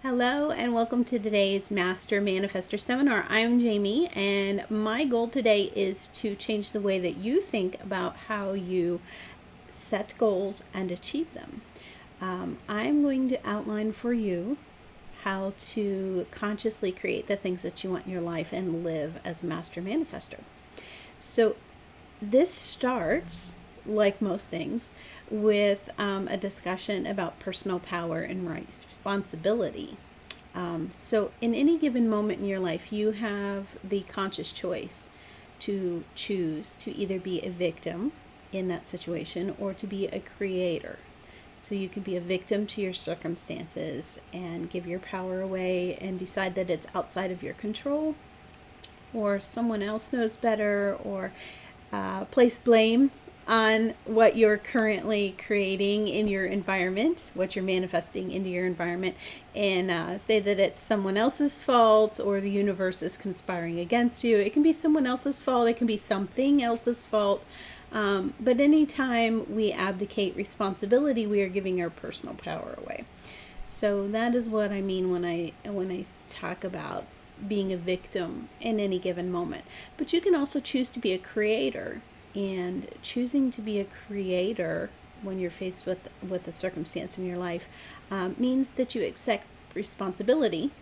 Hello and welcome to today's Master Manifestor seminar. I'm Jamie, and my goal today is to change the way that you think about how you set goals and achieve them. I'm going to outline for you how to consciously create the things that you want in your life and live as a Master Manifestor. So this starts, like most things, with a discussion about personal power and responsibility. So in any given moment in your life, you have the conscious choice to choose to either be a victim in that situation or to be a creator. So you can be a victim to your circumstances and give your power away and decide that it's outside of your control, or someone else knows better, or place blame on what you're currently creating in your environment, what you're manifesting into your environment, and say that it's someone else's fault or the universe is conspiring against you. It can be someone else's fault, it can be something else's fault. But anytime we abdicate responsibility, we are giving our personal power away. So that is what I mean when I talk about being a victim in any given moment. But you can also choose to be a creator. And choosing to be a creator when you're faced with a circumstance in your life means that you accept responsibility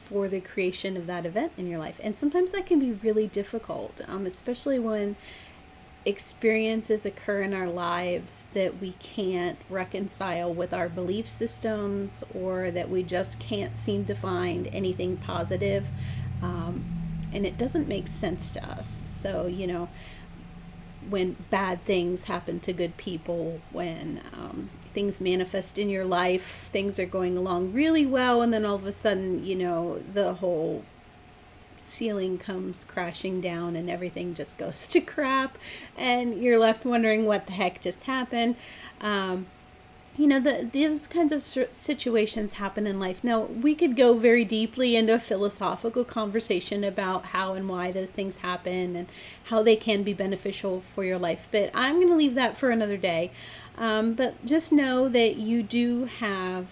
for the creation of that event in your life. And sometimes that can be really difficult, especially when experiences occur in our lives that we can't reconcile with our belief systems, or that we just can't seem to find anything positive, and it doesn't make sense to us. So, when bad things happen to good people, when things manifest in your life, things are going along really well, and then all of a sudden, the whole ceiling comes crashing down and everything just goes to crap, and you're left wondering what the heck just happened. Those kinds of situations happen in life. Now, we could go very deeply into a philosophical conversation about how and why those things happen and how they can be beneficial for your life, but I'm going to leave that for another day. But just know that you do have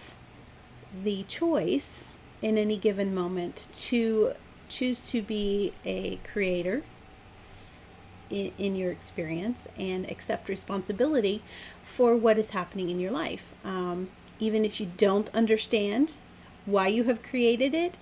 the choice in any given moment to choose to be a creator in your experience and accept responsibility for what is happening in your life. Even if you don't understand why you have created it,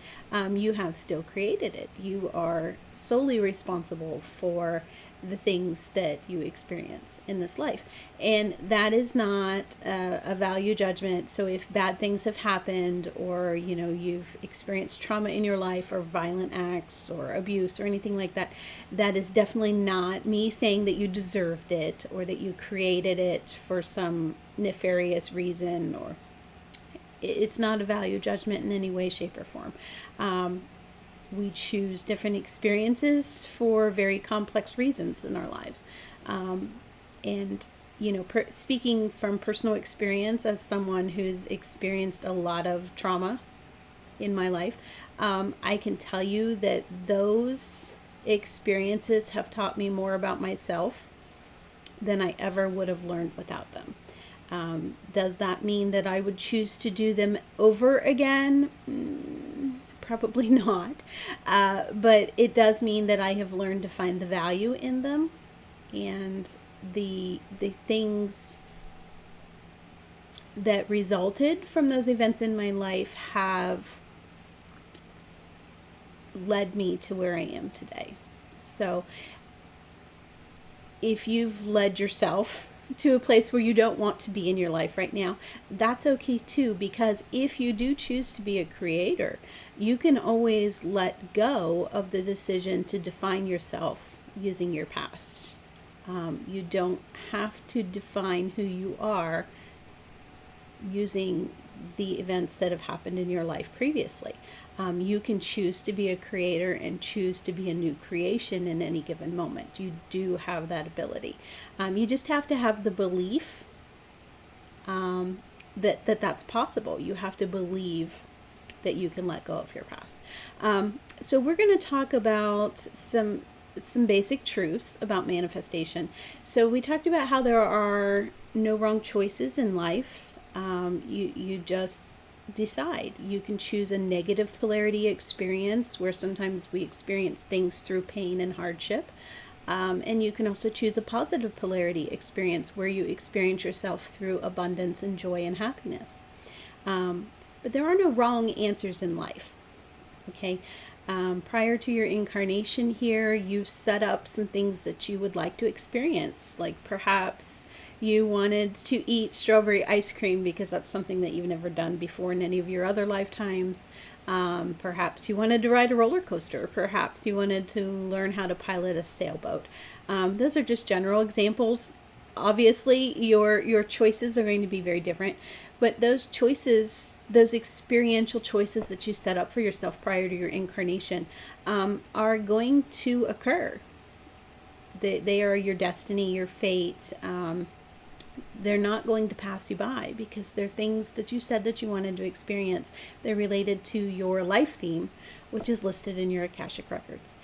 you have still created it. You are solely responsible for the things that you experience in this life. And that is not a value judgment. So if bad things have happened, or you've experienced trauma in your life, or violent acts or abuse or anything like that, that is definitely not me saying that you deserved it or that you created it for some nefarious reason, or it's not a value judgment in any way, shape, or form. We choose different experiences for very complex reasons in our lives. Speaking from personal experience as someone who's experienced a lot of trauma in my life, I can tell you that those experiences have taught me more about myself than I ever would have learned without them. Does that mean that I would choose to do them over again? Probably not. But it does mean that I have learned to find the value in them, and the things that resulted from those events in my life have led me to where I am today. So if you've led yourself to a place where you don't want to be in your life right now, that's okay too, because if you do choose to be a creator, you can always let go of the decision to define yourself using your past. You don't have to define who you are using the events that have happened in your life previously. You can choose to be a creator and choose to be a new creation in any given moment. You do have that ability. You just have to have the belief that that's possible. You have to believe that you can let go of your past. So we're going to talk about some basic truths about manifestation. So we talked about how there are no wrong choices in life. You just decide. You can choose a negative polarity experience where sometimes we experience things through pain and hardship. And you can also choose a positive polarity experience where you experience yourself through abundance and joy and happiness. But there are no wrong answers in life. Okay. Prior to your incarnation here, you set up some things that you would like to experience. Like perhaps you wanted to eat strawberry ice cream because that's something that you've never done before in any of your other lifetimes. Perhaps you wanted to ride a roller coaster. Perhaps you wanted to learn how to pilot a sailboat. Those are just general examples. Obviously, your choices are going to be very different, but those choices, those experiential choices that you set up for yourself prior to your incarnation, are going to occur. They are your destiny, your fate. They're not going to pass you by because they're things that you said that you wanted to experience. They're related to your life theme, which is listed in your Akashic records.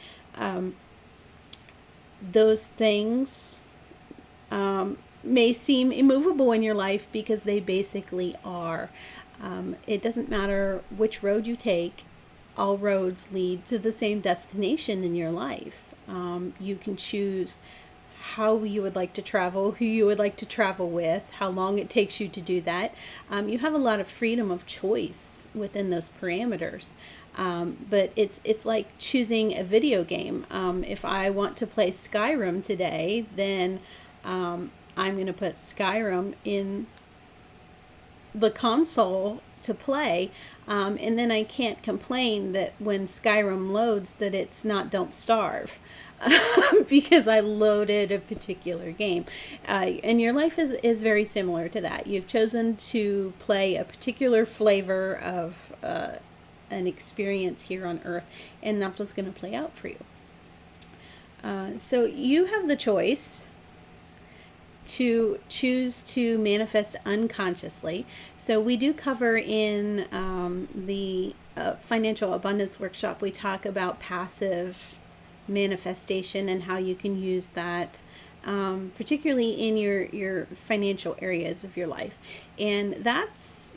Those things may seem immovable in your life because they basically are. It doesn't matter which road you take, all roads lead to the same destination in your life. You can choose how you would like to travel, who you would like to travel with, how long it takes you to do that. You have a lot of freedom of choice within those parameters. But it's like choosing a video game. If I want to play Skyrim today, then I'm going to put Skyrim in the console to play, and then I can't complain that when Skyrim loads that it's not Don't Starve. Because I loaded a particular game. And your life is very similar to that. You've chosen to play a particular flavor of an experience here on Earth, and that's what's going to play out for you. So you have the choice to choose to manifest unconsciously. So we do cover in the Financial Abundance Workshop, we talk about passive manifestation and how you can use that particularly in your financial areas of your life. And that's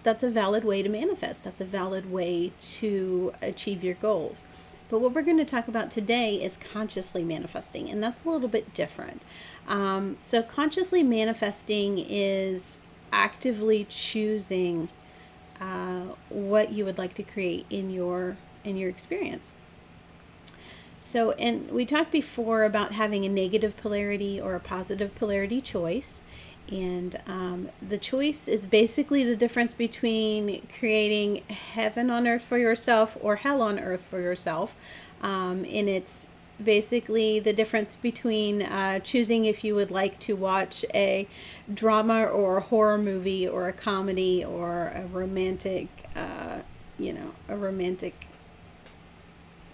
that's a valid way to manifest. That's a valid way to achieve your goals. But what we're going to talk about today is consciously manifesting, and that's a little bit different. So consciously manifesting is actively choosing what you would like to create in your experience. So, and we talked before about having a negative polarity or a positive polarity choice. And the choice is basically the difference between creating heaven on earth for yourself or hell on earth for yourself. And it's basically the difference between choosing if you would like to watch a drama or a horror movie or a comedy or a romantic, a romantic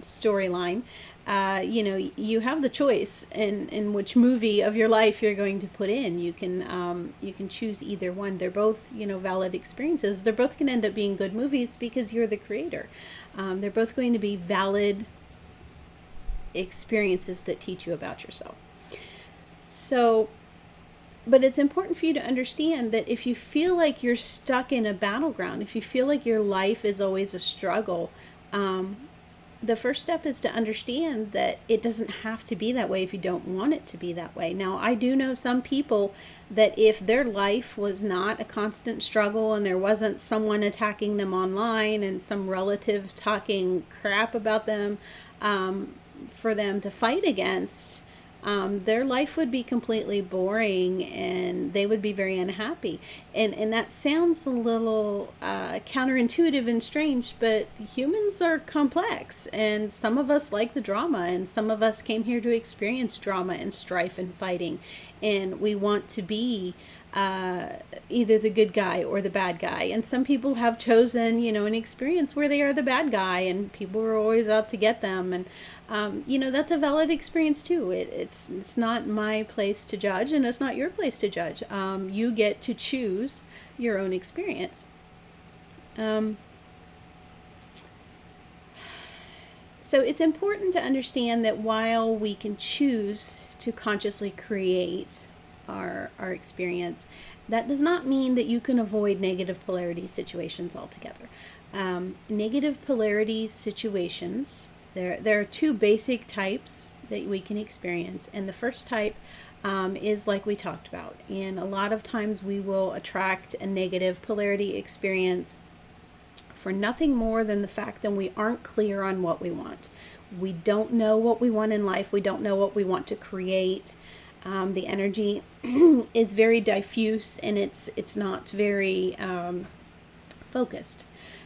storyline. You have the choice in which movie of your life you're going to put in. You can choose either one. They're both, valid experiences. They're both going to end up being good movies because you're the creator. They're both going to be valid experiences that teach you about yourself. So, but it's important for you to understand that if you feel like you're stuck in a battleground, if you feel like your life is always a struggle, the first step is to understand that it doesn't have to be that way if you don't want it to be that way. Now, I do know some people that if their life was not a constant struggle and there wasn't someone attacking them online and some relative talking crap about them for them to fight against, their life would be completely boring and they would be very unhappy. And that sounds a little counterintuitive and strange, but humans are complex, and some of us like the drama, and some of us came here to experience drama and strife and fighting, and we want to be either the good guy or the bad guy. And some people have chosen, an experience where they are the bad guy and people are always out to get them. And, that's a valid experience too. It's not my place to judge, and it's not your place to judge. You get to choose your own experience. So it's important to understand that while we can choose to consciously create our experience. That does not mean that you can avoid negative polarity situations altogether. Negative polarity situations, there are two basic types that we can experience, and the first type is like we talked about. And a lot of times we will attract a negative polarity experience for nothing more than the fact that we aren't clear on what we want. We don't know what we want in life. We don't know what we want to create. The energy is very diffuse, and it's not very focused.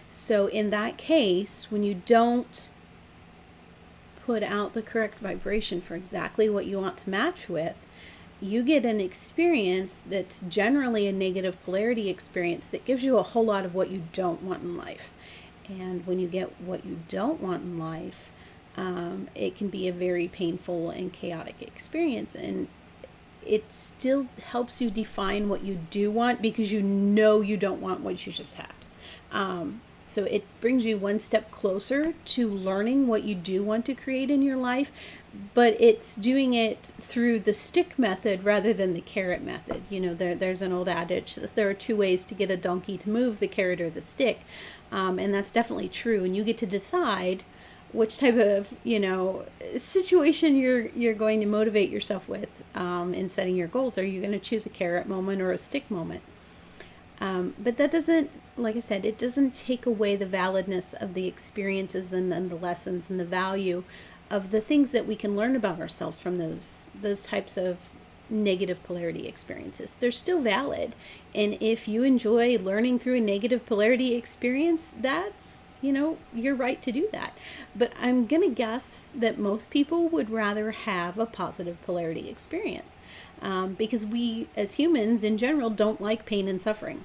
So in that case, when you don't put out the correct vibration for exactly what you want to match with, you get an experience that's generally a negative polarity experience that gives you a whole lot of what you don't want in life. And when you get what you don't want in life, it can be a very painful and chaotic experience. And it still helps you define what you do want, because you know you don't want what you just had. So it brings you one step closer to learning what you do want to create in your life, but it's doing it through the stick method rather than the carrot method. You know, there's an old adage that there are two ways to get a donkey to move, the carrot or the stick. And that's definitely true. And you get to decide which type of, situation you're going to motivate yourself with in setting your goals. Are you going to choose a carrot moment or a stick moment? But that doesn't, like I said, it doesn't take away the validness of the experiences and the lessons and the value of the things that we can learn about ourselves from those types of negative polarity experiences. They're still valid. And if you enjoy learning through a negative polarity experience, that's, you're right to do that. But I'm going to guess that most people would rather have a positive polarity experience. Because we, as humans in general, don't like pain and suffering.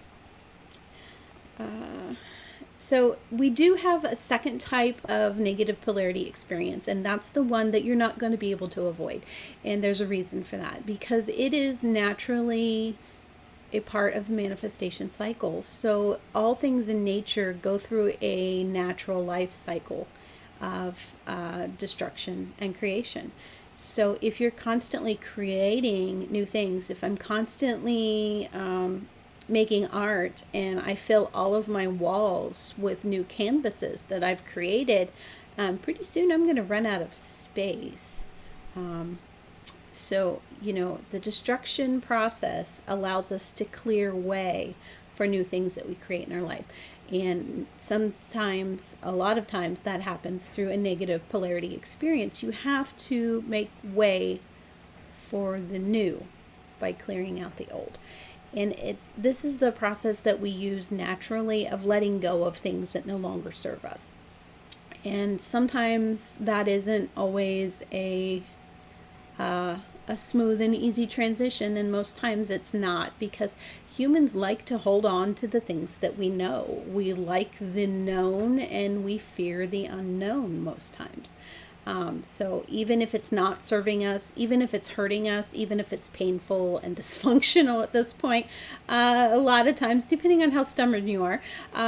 So we do have a second type of negative polarity experience, and that's the one that you're not going to be able to avoid. And there's a reason for that, because it is naturally a part of the manifestation cycle. So all things in nature go through a natural life cycle of destruction and creation. So if you're constantly creating new things, if I'm constantly making art and I fill all of my walls with new canvases that I've created, pretty soon I'm going to run out of space. So, the destruction process allows us to clear way for new things that we create in our life. And sometimes, a lot of times, that happens through a negative polarity experience. You have to make way for the new by clearing out the old. And this is the process that we use naturally of letting go of things that no longer serve us. And sometimes that isn't always a smooth and easy transition, and most times it's not, because humans like to hold on to the things that we know. We like the known and we fear the unknown most times. So even if it's not serving us, even if it's hurting us, even if it's painful and dysfunctional at this point, a lot of times, depending on how stubborn you are,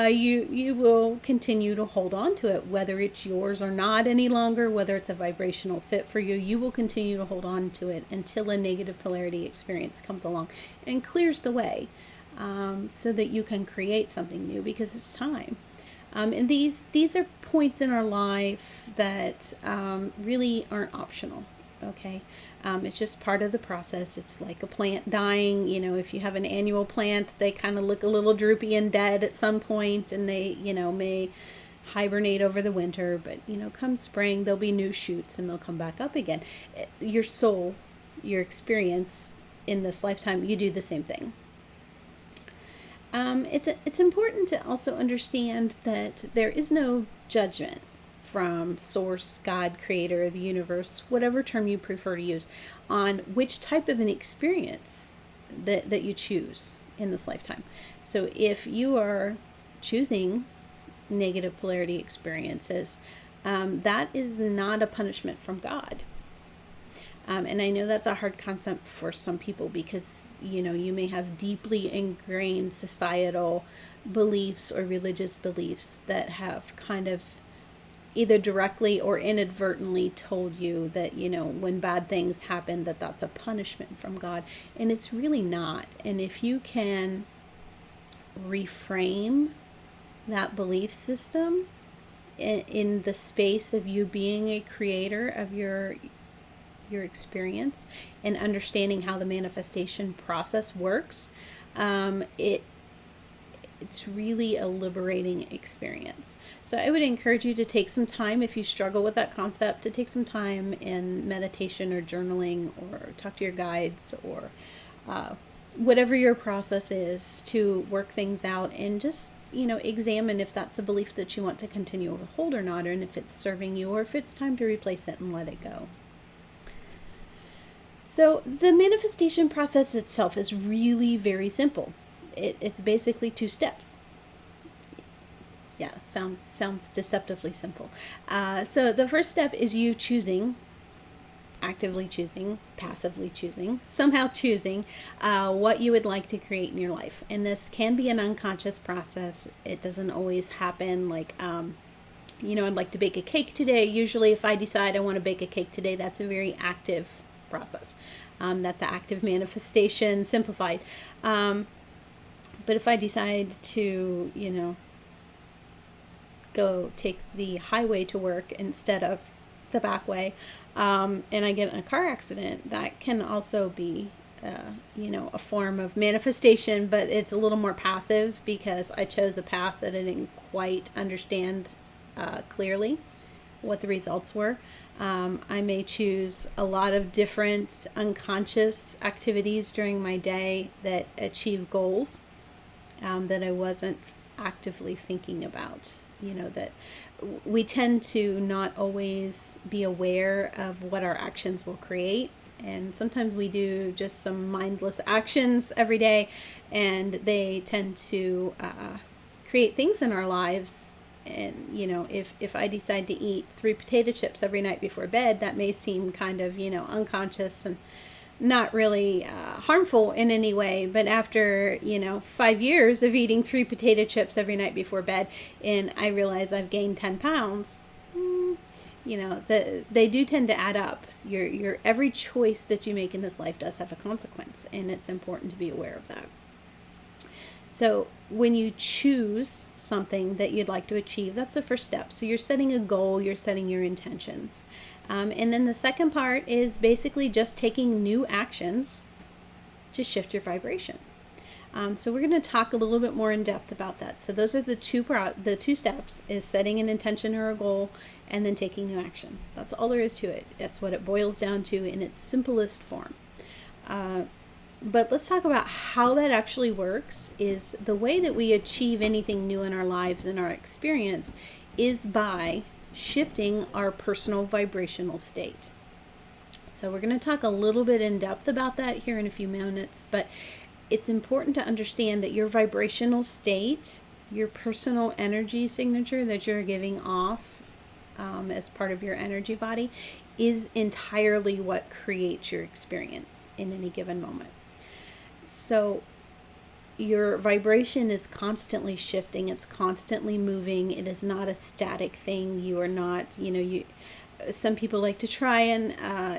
you will continue to hold on to it, whether it's yours or not any longer, whether it's a vibrational fit for you. You will continue to hold on to it until a negative polarity experience comes along and clears the way, so that you can create something new, because it's time. And these are points in our life that really aren't optional, okay? It's just part of the process. It's like a plant dying. If you have an annual plant, they kind of look a little droopy and dead at some point, and they, may hibernate over the winter. But, come spring, there'll be new shoots, and they'll come back up again. Your soul, your experience in this lifetime, you do the same thing. It's important to also understand that there is no judgment from Source, God, Creator, the universe, whatever term you prefer to use, on which type of an experience that you choose in this lifetime. So if you are choosing negative polarity experiences, that is not a punishment from God. And I know that's a hard concept for some people, because, you may have deeply ingrained societal beliefs or religious beliefs that have kind of either directly or inadvertently told you that, when bad things happen, that that's a punishment from God. And it's really not. And if you can reframe that belief system in the space of you being a creator of your experience and understanding how the manifestation process works, it's really a liberating experience. So I would encourage you to take some time, if you struggle with that concept, to take some time in meditation or journaling or talk to your guides or whatever your process is to work things out, and just, examine if that's a belief that you want to continue to hold or not, and if it's serving you or if it's time to replace it and let it go. So the manifestation process itself is really very simple. It's basically 2 steps. Yeah, sounds deceptively simple. So the first step is you choosing, actively choosing, passively choosing, somehow choosing what you would like to create in your life. And this can be an unconscious process. It doesn't always happen like, I'd like to bake a cake today. Usually if I decide I want to bake a cake today, that's a very active process. That's active manifestation simplified. But if I decide to, go take the highway to work instead of the back way, and I get in a car accident, that can also be, a form of manifestation, but it's a little more passive because I chose a path that I didn't quite understand clearly what the results were. I may choose a lot of different unconscious activities during my day that achieve goals that I wasn't actively thinking about. That we tend to not always be aware of what our actions will create. And sometimes we do just some mindless actions every day, and they tend to create things in our lives. And, if I decide to eat 3 potato chips every night before bed, that may seem kind of, unconscious and not really harmful in any way. But after, 5 years of eating 3 potato chips every night before bed, and I realize I've gained 10 pounds, they do tend to add up. Your every choice that you make in this life does have a consequence, and it's important to be aware of that. So when you choose something that you'd like to achieve, that's the first step. So you're setting a goal, you're setting your intentions. And then the second part is basically just taking new actions to shift your vibration. So we're going to talk a little bit more in depth about that. So those are the two steps: is setting an intention or a goal, and then taking new actions. That's all there is to it. That's what it boils down to in its simplest form. But let's talk about how that actually works. Is the way that we achieve anything new in our lives and our experience is by shifting our personal vibrational state. So we're going to talk a little bit in depth about that here in a few minutes, but it's important to understand that your vibrational state, your personal energy signature that you're giving off as part of your energy body, is entirely what creates your experience in any given moment. So your vibration is constantly shifting. It's constantly moving. It is not a static thing. You are not, some people like to try and,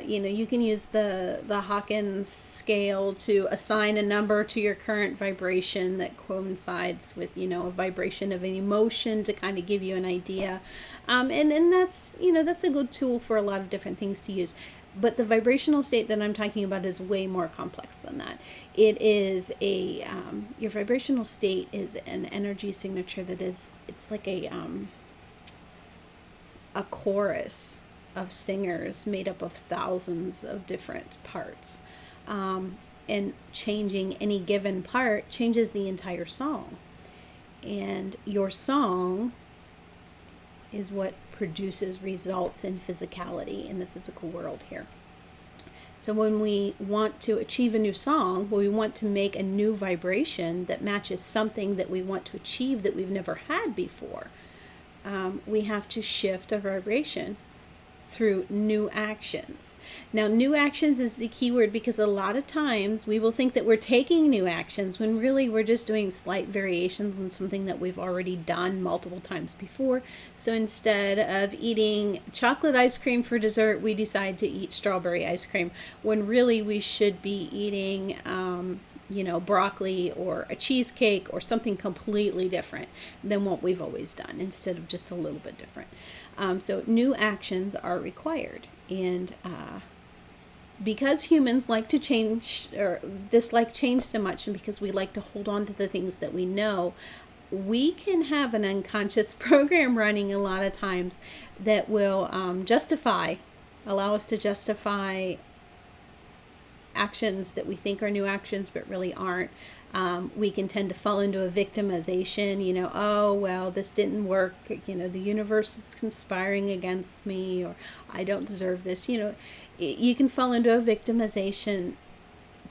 you can use the Hawkins scale to assign a number to your current vibration that coincides with, a vibration of an emotion to kind of give you an idea. And that's, that's a good tool for a lot of different things to use. But the vibrational state that I'm talking about is way more complex than that. It is your vibrational state is an energy signature that is, it's like a chorus of singers made up of thousands of different parts. And changing any given part changes the entire song. And your song is what produces results in physicality in the physical world here. So when we want to achieve a new song, when we want to make a new vibration that matches something that we want to achieve that we've never had before, we have to shift our vibration through new actions. Now, new actions is the key word because a lot of times we will think that we're taking new actions when really we're just doing slight variations on something that we've already done multiple times before. So instead of eating chocolate ice cream for dessert, we decide to eat strawberry ice cream when really we should be eating broccoli or a cheesecake or something completely different than what we've always done instead of just a little bit different. So new actions are required. And because humans like to change or dislike change so much, and because we like to hold on to the things that we know, we can have an unconscious program running a lot of times that will allow us to justify actions that we think are new actions but really aren't. We can tend to fall into a victimization, oh, well, this didn't work, the universe is conspiring against me, or I don't deserve this. You can fall into a victimization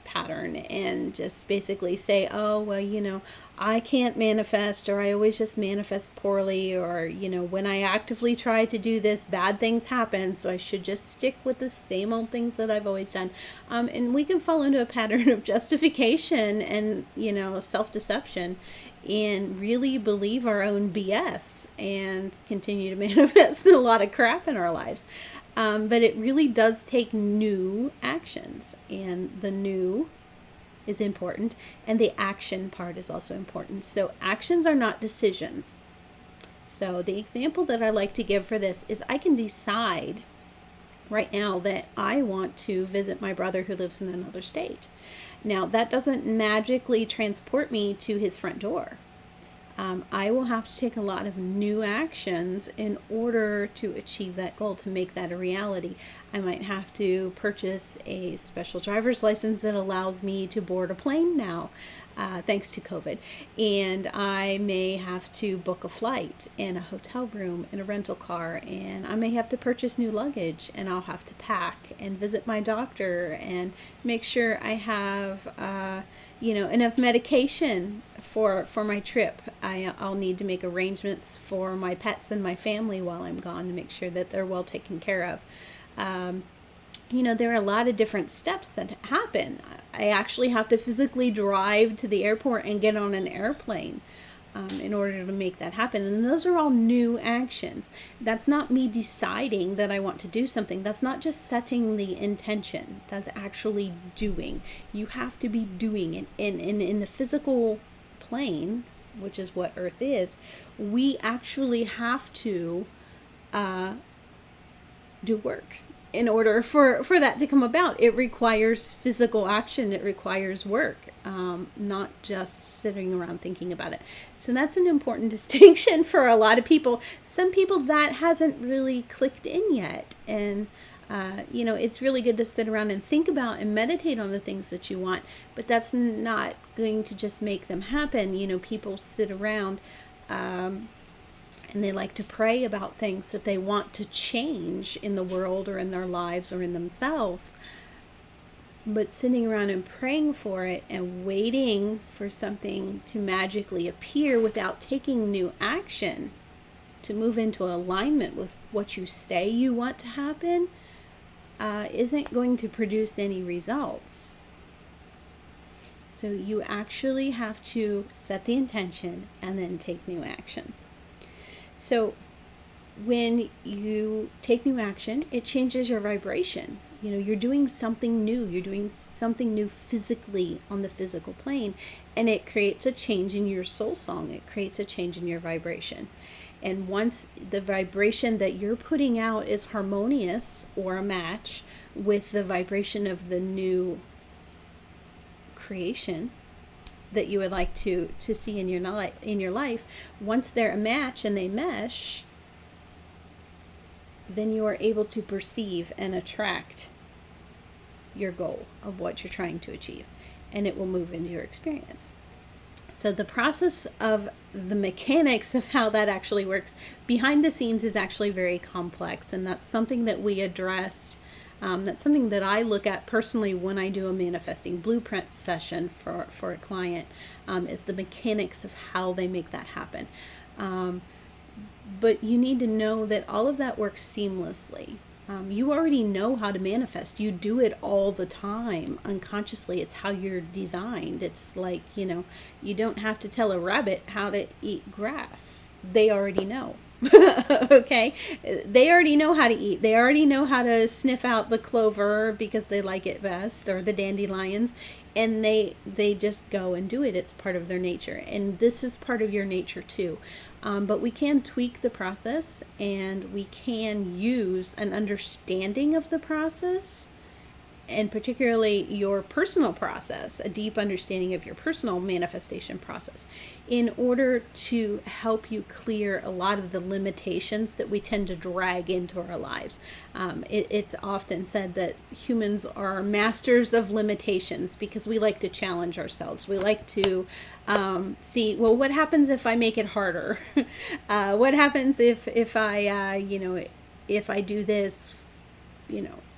pattern and just basically say, oh, well, I can't manifest, or I always just manifest poorly, or, when I actively try to do this, bad things happen, so I should just stick with the same old things that I've always done. And we can fall into a pattern of justification and, self-deception and really believe our own BS and continue to manifest a lot of crap in our lives. But it really does take new actions, and the new is important, and the action part is also important. So actions are not decisions. So the example that I like to give for this is I can decide right now that I want to visit my brother who lives in another state. Now, that doesn't magically transport me to his front door. I will have to take a lot of new actions in order to achieve that goal, to make that a reality. I might have to purchase a special driver's license that allows me to board a plane now, thanks to COVID. And I may have to book a flight and a hotel room and a rental car. And I may have to purchase new luggage, and I'll have to pack and visit my doctor and make sure I have enough medication for my trip. I'll need to make arrangements for my pets and my family while I'm gone to make sure that they're well taken care of. There are a lot of different steps that happen. I actually have to physically drive to the airport and get on an airplane in order to make that happen. And those are all new actions. That's not me deciding that I want to do something. That's not just setting the intention. That's actually doing. You have to be doing it. In the physical plane, which is what Earth is, we actually have to do work. In order for that to come about, it requires physical action. It requires work, not just sitting around thinking about it. So that's an important distinction for a lot of people. Some people that hasn't really clicked in yet. And, it's really good to sit around and think about and meditate on the things that you want. But that's not going to just make them happen. People sit around and they like to pray about things that they want to change in the world or in their lives or in themselves. But sitting around and praying for it and waiting for something to magically appear without taking new action to move into alignment with what you say you want to happen isn't going to produce any results. So you actually have to set the intention and then take new action. So when you take new action, it changes your vibration. You're doing something new. You're doing something new physically on the physical plane, and it creates a change in your soul song. It creates a change in your vibration. And once the vibration that you're putting out is harmonious or a match with the vibration of the new creation that you would like to see in your life, once they're a match and they mesh, then you are able to perceive and attract your goal of what you're trying to achieve, and it will move into your experience. So the process of the mechanics of how that actually works behind the scenes is actually very complex, and that's something that we address. That's something that I look at personally when I do a manifesting blueprint session for a client, is the mechanics of how they make that happen. But you need to know that all of that works seamlessly. You already know how to manifest. You do it all the time unconsciously. It's how you're designed. It's like, you don't have to tell a rabbit how to eat grass. They already know. Okay? They already know how to eat. They already know how to sniff out the clover because they like it best, or the dandelions. And they just go and do it. It's part of their nature. And this is part of your nature too. But we can tweak the process, and we can use an understanding of the process, and particularly your personal process, a deep understanding of your personal manifestation process, in order to help you clear a lot of the limitations that we tend to drag into our lives. It's often said that humans are masters of limitations because we like to challenge ourselves. We like to see, well, what happens if I make it harder? What happens if I, if I do this,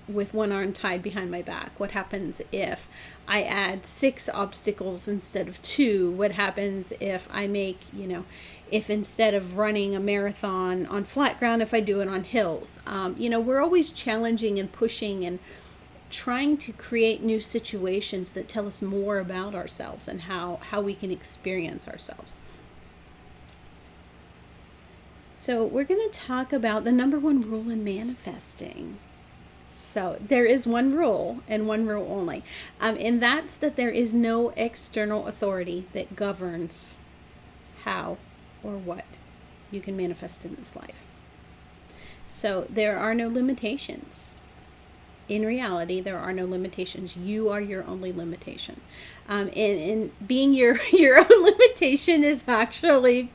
with one arm tied behind my back? What happens if I add 6 obstacles instead of 2? What happens if I make, if instead of running a marathon on flat ground, if I do it on hills? We're always challenging and pushing and trying to create new situations that tell us more about ourselves and how we can experience ourselves. So we're going to talk about the number 1 rule in manifesting. So there is one rule, and one rule only, and that's that there is no external authority that governs how or what you can manifest in this life. So there are no limitations. In reality, there are no limitations. You are your only limitation. And being your own limitation is actually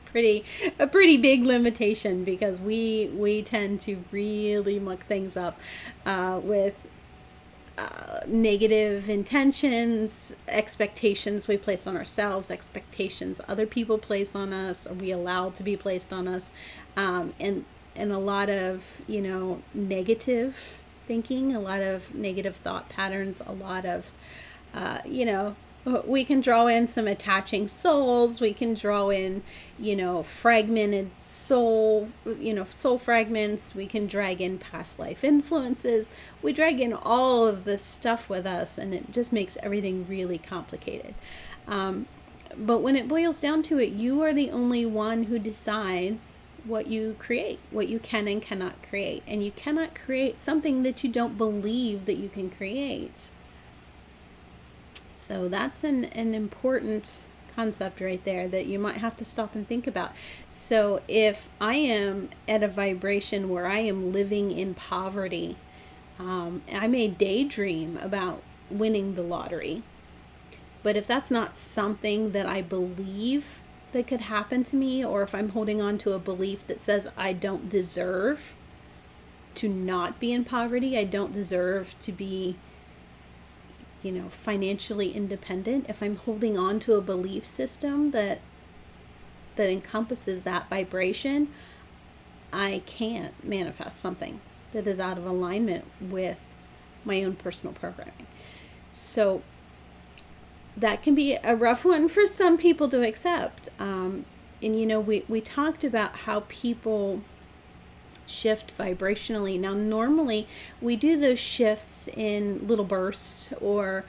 a pretty big limitation, because we tend to really muck things up with negative intentions, expectations we place on ourselves, expectations other people place on us, or we allow to be placed on us, and a lot of negative thinking, a lot of negative thought patterns, a lot of we can draw in some attaching souls. We can draw in, fragmented soul fragments. We can drag in past life influences. We drag in all of this stuff with us, and it just makes everything really complicated. But when it boils down to it, you are the only one who decides what you create, what you can and cannot create. And you cannot create something that you don't believe that you can create. So that's an important concept right there that you might have to stop and think about. So if I am at a vibration where I am living in poverty, I may daydream about winning the lottery. But if that's not something that I believe that could happen to me, or if I'm holding on to a belief that says I don't deserve to not be in poverty, I don't deserve to be financially independent, if I'm holding on to a belief system that encompasses that vibration, I can't manifest something that is out of alignment with my own personal programming. So that can be a rough one for some people to accept. And we talked about how people shift vibrationally. Now, normally we do those shifts in little bursts or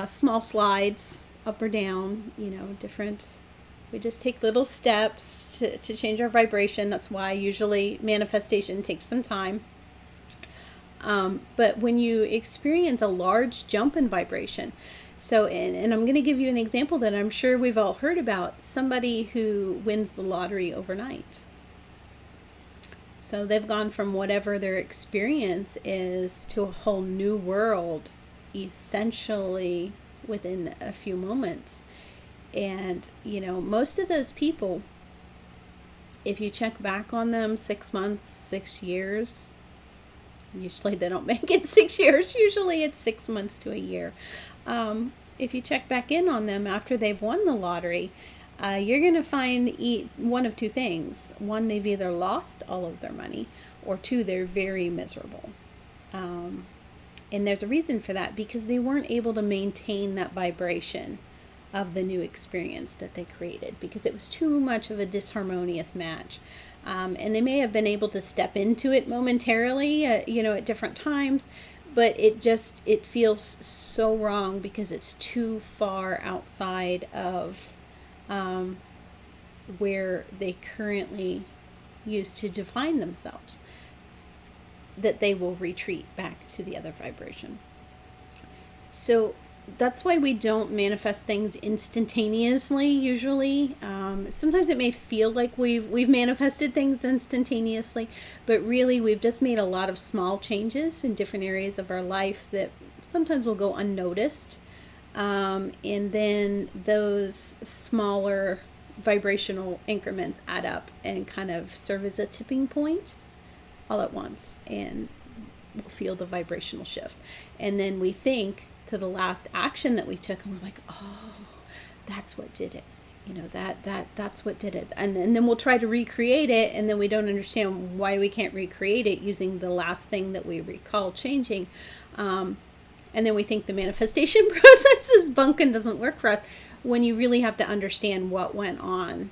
small slides up or down, different. We just take little steps to change our vibration. That's why usually manifestation takes some time. But when you experience a large jump in vibration, so, and I'm going to give you an example that I'm sure we've all heard about, somebody who wins the lottery overnight. So they've gone from whatever their experience is to a whole new world, essentially within a few moments. And, most of those people, if you check back on them 6 months, 6 years, usually they don't make it 6 years. Usually it's 6 months to a year. If you check back in on them after they've won the lottery, you're going to find one of two things. One, they've either lost all of their money, or 2, they're very miserable. And there's a reason for that, because they weren't able to maintain that vibration of the new experience that they created, because it was too much of a disharmonious match. And they may have been able to step into it momentarily, at different times, but it feels so wrong because it's too far outside of where they currently use to define themselves, that they will retreat back to the other vibration. So that's why we don't manifest things instantaneously usually. Sometimes it may feel like we've manifested things instantaneously, but really we've just made a lot of small changes in different areas of our life that sometimes will go unnoticed. And then those smaller vibrational increments add up and kind of serve as a tipping point all at once, and we'll feel the vibrational shift. And then we think to the last action that we took, and we're like, oh, that's what did it. That's what did it. And then we'll try to recreate it, and then we don't understand why we can't recreate it using the last thing that we recall changing. And then we think the manifestation process is bunk and doesn't work for us, when you really have to understand what went on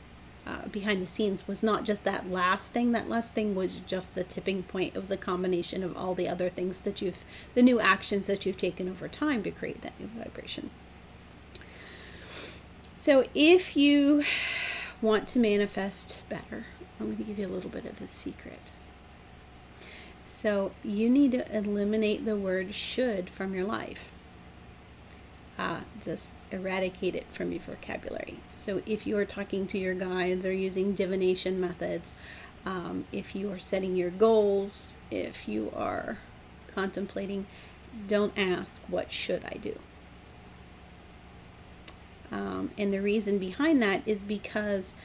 behind the scenes was not just that last thing. That last thing was just the tipping point. It was a combination of all the other things the new actions that you've taken over time to create that new vibration. So if you want to manifest better, I'm going to give you a little bit of a secret. So you need to eliminate the word should from your life. Just eradicate it from your vocabulary. So if you are talking to your guides or using divination methods, if you are setting your goals, if you are contemplating, don't ask, what should I do? And the reason behind that is because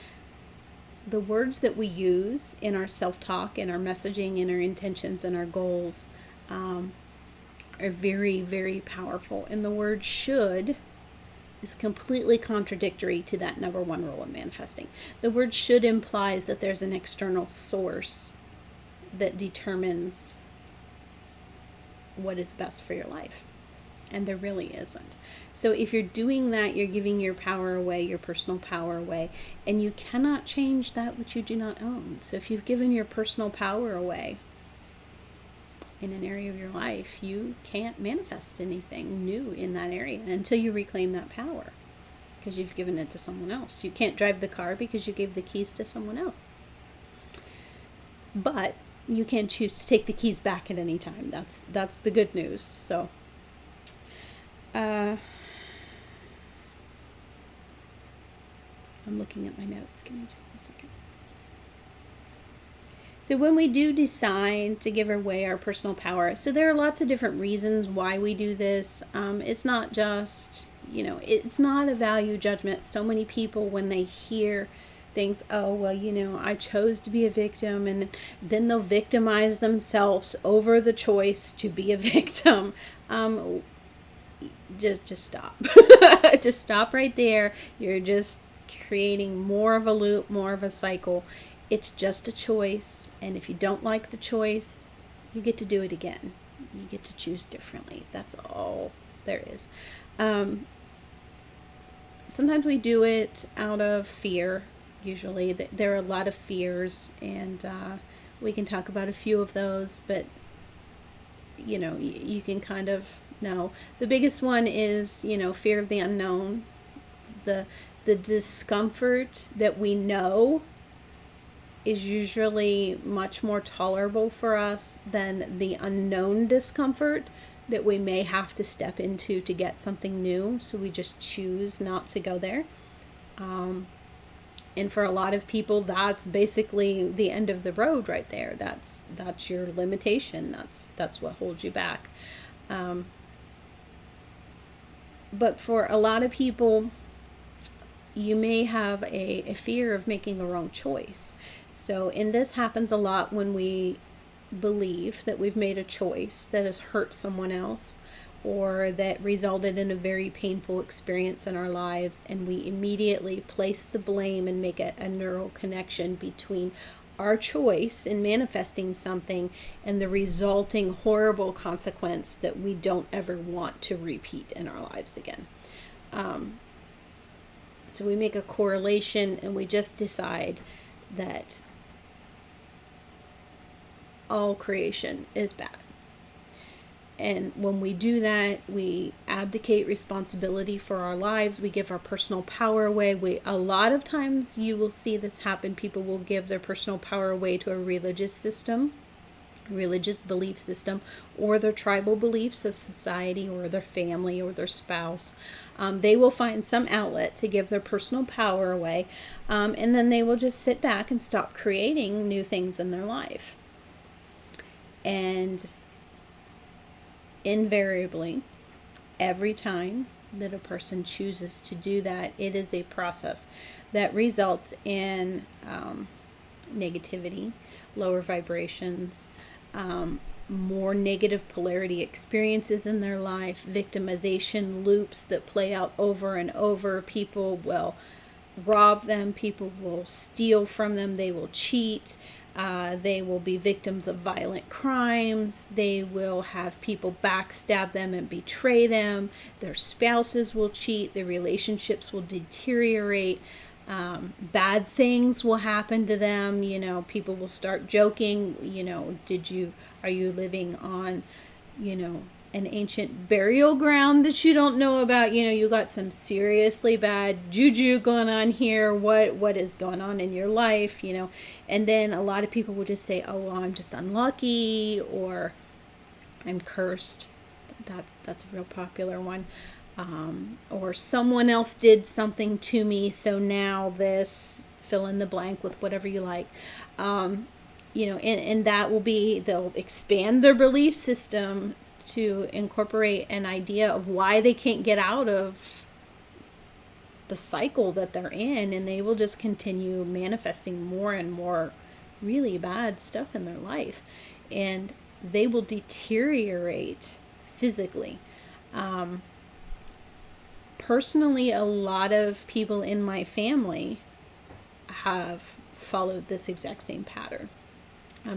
the words that we use in our self-talk, in our messaging, in our intentions, and our goals are very, very powerful. And the word should is completely contradictory to that number one rule of manifesting. The word should implies that there's an external source that determines what is best for your life. And there really isn't. So if you're doing that, you're giving your power away, your personal power away, and you cannot change that which you do not own. So if you've given your personal power away in an area of your life, you can't manifest anything new in that area until you reclaim that power, because you've given it to someone else. You can't drive the car because you gave the keys to someone else. But you can choose to take the keys back at any time. That's the good news. So I'm looking at my notes. Give me just a second. So when we do decide to give away our personal power, so there are lots of different reasons why we do this. It's not just, it's not a value judgment. So many people, when they hear things, oh, well, I chose to be a victim, and then they'll victimize themselves over the choice to be a victim. Just stop. Just stop right there. You're just creating more of a loop, more of a cycle. It's just a choice, and if you don't like the choice, you get to do it again. You get to choose differently. That's all there is. Sometimes we do it out of fear. Usually there are a lot of fears, and we can talk about a few of those, but you can kind of know. The biggest one is, fear of the unknown, the discomfort that we know is usually much more tolerable for us than the unknown discomfort that we may have to step into to get something new. So we just choose not to go there. And for a lot of people, that's basically the end of the road right there. That's your limitation. That's what holds you back. But for a lot of people, you may have a fear of making a wrong choice. And this happens a lot when we believe that we've made a choice that has hurt someone else, or that resulted in a very painful experience in our lives, and we immediately place the blame and make a neural connection between our choice in manifesting something and the resulting horrible consequence that we don't ever want to repeat in our lives again. So we make a correlation and we just decide that all creation is bad. And when we do that, we abdicate responsibility for our lives. We give our personal power away. A lot of times you will see this happen. People will give their personal power away to a religious system, religious belief system, or their tribal beliefs of society, or their family, or their spouse. They will find some outlet to give their personal power away, and then they will just sit back and stop creating new things in their life. And invariably, every time that a person chooses to do that, it is a process that results in negativity, lower vibrations, more negative polarity experiences in their life, victimization loops that play out over and over. People will rob them, people will steal from them, they will cheat. They will be victims of violent crimes. They will have people backstab them and betray them. Their spouses will cheat. Their relationships will deteriorate. Bad things will happen to them. People will start joking. Are you living on, an ancient burial ground that you don't know about? You got some seriously bad juju going on here. What is going on in your life? And then a lot of people will just say, oh, well, I'm just unlucky, or I'm cursed. That's a real popular one. Or someone else did something to me, so now this, fill in the blank with whatever you like. And that will be, they'll expand their belief system to incorporate an idea of why they can't get out of the cycle that they're in, and they will just continue manifesting more and more really bad stuff in their life, and they will deteriorate physically. Personally, a lot of people in my family have followed this exact same pattern.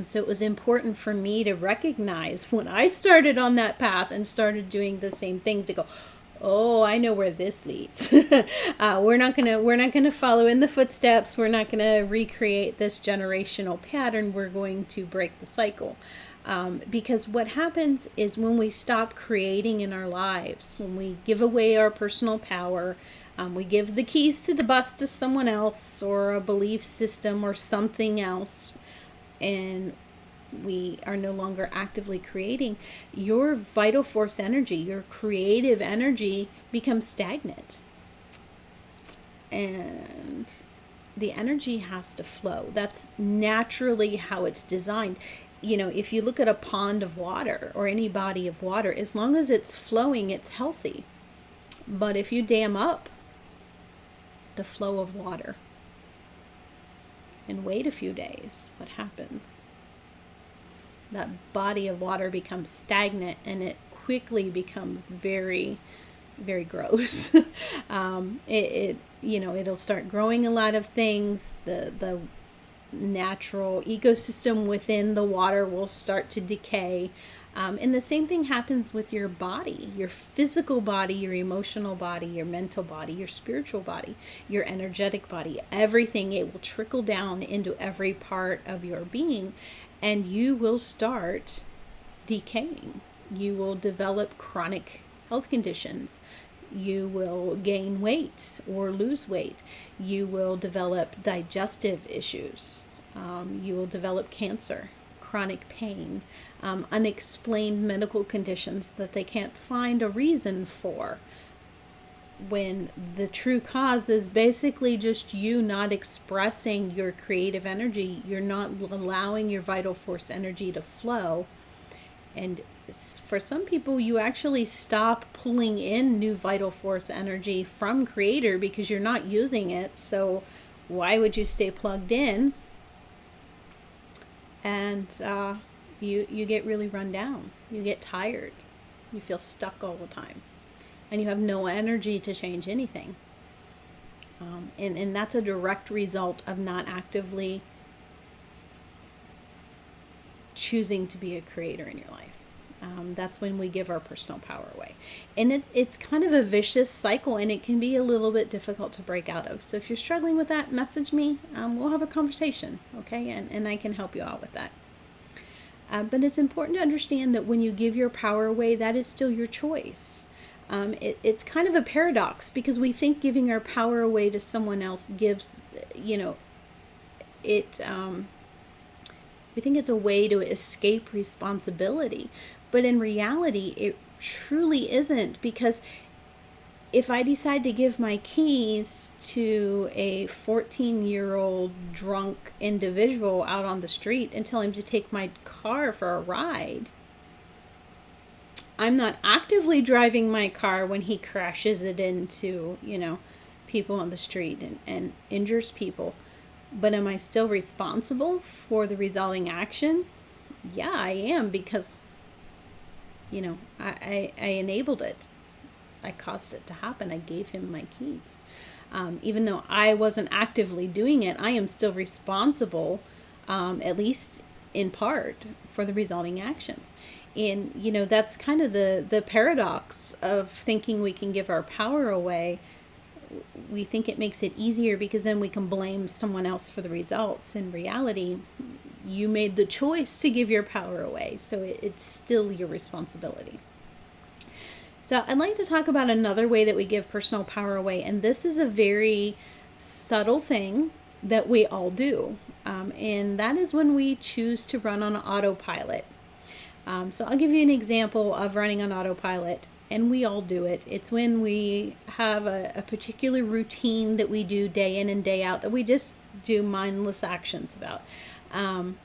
So it was important for me to recognize when I started on that path and started doing the same thing, to go, oh, I know where this leads. We're not gonna follow in the footsteps. We're not gonna recreate this generational pattern. We're going to break the cycle. Because what happens is, when we stop creating in our lives, when we give away our personal power, we give the keys to the bus to someone else, or a belief system, or something else, and we are no longer actively creating, your vital force energy, your creative energy, becomes stagnant. And the energy has to flow. That's naturally how it's designed. If you look at a pond of water, or any body of water, as long as it's flowing, it's healthy. But if you dam up the flow of water and wait a few days, what happens? That body of water becomes stagnant, and it quickly becomes very, very gross. It'll start growing a lot of things. The natural ecosystem within the water will start to decay. And the same thing happens with your body, your physical body, your emotional body, your mental body, your spiritual body, your energetic body, everything. It will trickle down into every part of your being, and you will start decaying. You will develop chronic health conditions. You will gain weight or lose weight. You will develop digestive issues. You will develop cancer, chronic pain, unexplained medical conditions that they can't find a reason for, when the true cause is basically just you not expressing your creative energy. You're not allowing your vital force energy to flow. And for some people, you actually stop pulling in new vital force energy from Creator because you're not using it. So why would you stay plugged in? And you get really run down. You get tired. You feel stuck all the time. And you have no energy to change anything. And that's a direct result of not actively choosing to be a creator in your life. That's when we give our personal power away. And it's kind of a vicious cycle, and it can be a little bit difficult to break out of. So if you're struggling with that, message me. We'll have a conversation, okay? And I can help you out with that. But it's important to understand that when you give your power away, that is still your choice. It's kind of a paradox, because we think giving our power away to someone else gives, we think it's a way to escape responsibility. But in reality, it truly isn't, because if I decide to give my keys to a 14-year-old drunk individual out on the street and tell him to take my car for a ride, I'm not actively driving my car when he crashes it into, people on the street and injures people. But am I still responsible for the resulting action? Yeah, I am, because, I enabled it. I caused it to happen. I gave him my keys. Even though I wasn't actively doing it, I am still responsible, at least in part, for the resulting actions. And, that's kind of the paradox of thinking we can give our power away. We think it makes it easier because then we can blame someone else for the results. In reality, you made the choice to give your power away, so it's still your responsibility. So I'd like to talk about another way that we give personal power away, and this is a very subtle thing that we all do, and that is when we choose to run on autopilot. So I'll give you an example of running on autopilot, and we all do it. It's when we have a particular routine that we do day in and day out that we just do mindless actions about. And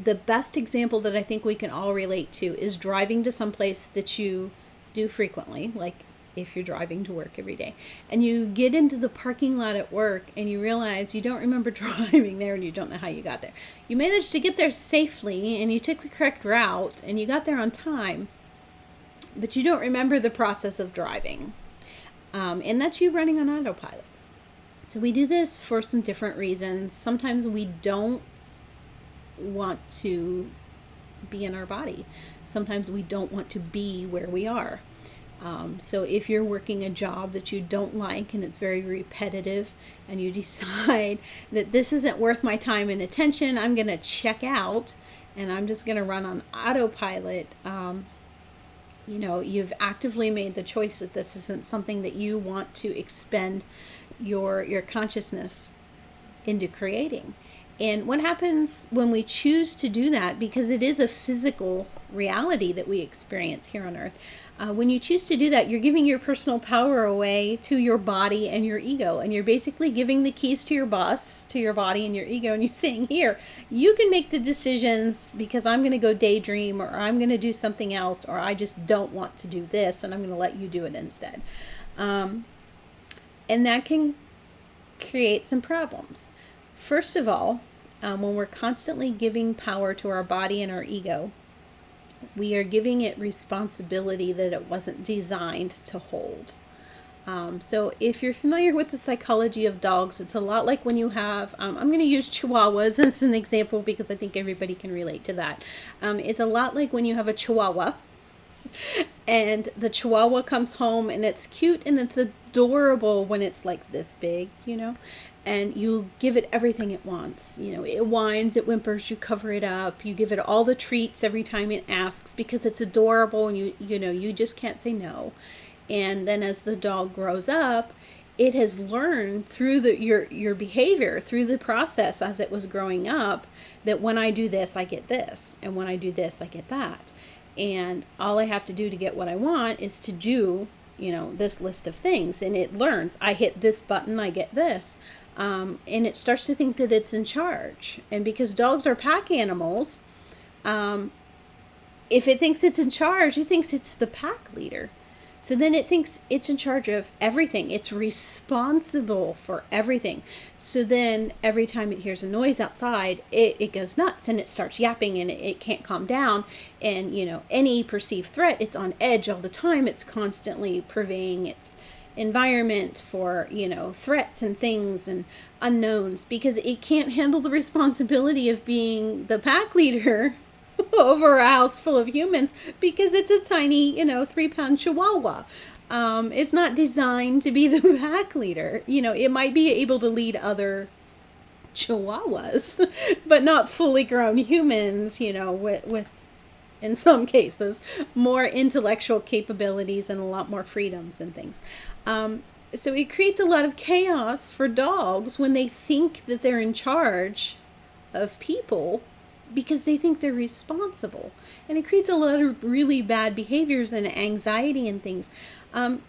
the best example that I think we can all relate to is driving to some place that you do frequently, like if you're driving to work every day, and you get into the parking lot at work and you realize you don't remember driving there and you don't know how you got there. You managed to get there safely and you took the correct route and you got there on time, but you don't remember the process of driving. And that's you running on autopilot. So we do this for some different reasons. Sometimes we don't want to be in our body. Sometimes we don't want to be where we are. So if you're working a job that you don't like and it's very repetitive and you decide that this isn't worth my time and attention, I'm going to check out and I'm just going to run on autopilot, you've actively made the choice that this isn't something that you want to expend your consciousness into creating. And what happens when we choose to do that, because it is a physical reality that we experience here on earth, when you choose to do that, you're giving your personal power away to your body and your ego. And you're basically giving the keys to your boss, to your body and your ego. And you're saying, here, you can make the decisions because I'm going to go daydream, or I'm going to do something else, or I just don't want to do this and I'm going to let you do it instead. And that can create some problems. First of all, when we're constantly giving power to our body and our ego, we are giving it responsibility that it wasn't designed to hold. So if you're familiar with the psychology of dogs, it's a lot like when you have, I'm going to use Chihuahuas as an example because I think everybody can relate to that. It's a lot like when you have a Chihuahua and the Chihuahua comes home and it's cute and it's adorable when it's like this big, and you give it everything it wants. It whines, it whimpers, you cover it up, you give it all the treats every time it asks because it's adorable, and you just can't say no. And then as the dog grows up, it has learned through your behavior, through the process as it was growing up, that when I do this, I get this, and when I do this, I get that. And all I have to do to get what I want is to do, this list of things. And it learns, I hit this button, I get this. And it starts to think that it's in charge. And because dogs are pack animals, if it thinks it's in charge, it thinks it's the pack leader. So then it thinks it's in charge of everything. It's responsible for everything. So then every time it hears a noise outside, it goes nuts and it starts yapping and it can't calm down. And, any perceived threat, it's on edge all the time. It's constantly purveying its environment for, threats and things and unknowns, because it can't handle the responsibility of being the pack leader over a house full of humans because it's a tiny, 3-pound chihuahua. It's not designed to be the pack leader. It might be able to lead other chihuahuas, but not fully grown humans, with in some cases, more intellectual capabilities and a lot more freedoms and things. So it creates a lot of chaos for dogs when they think that they're in charge of people because they think they're responsible. And it creates a lot of really bad behaviors and anxiety and things.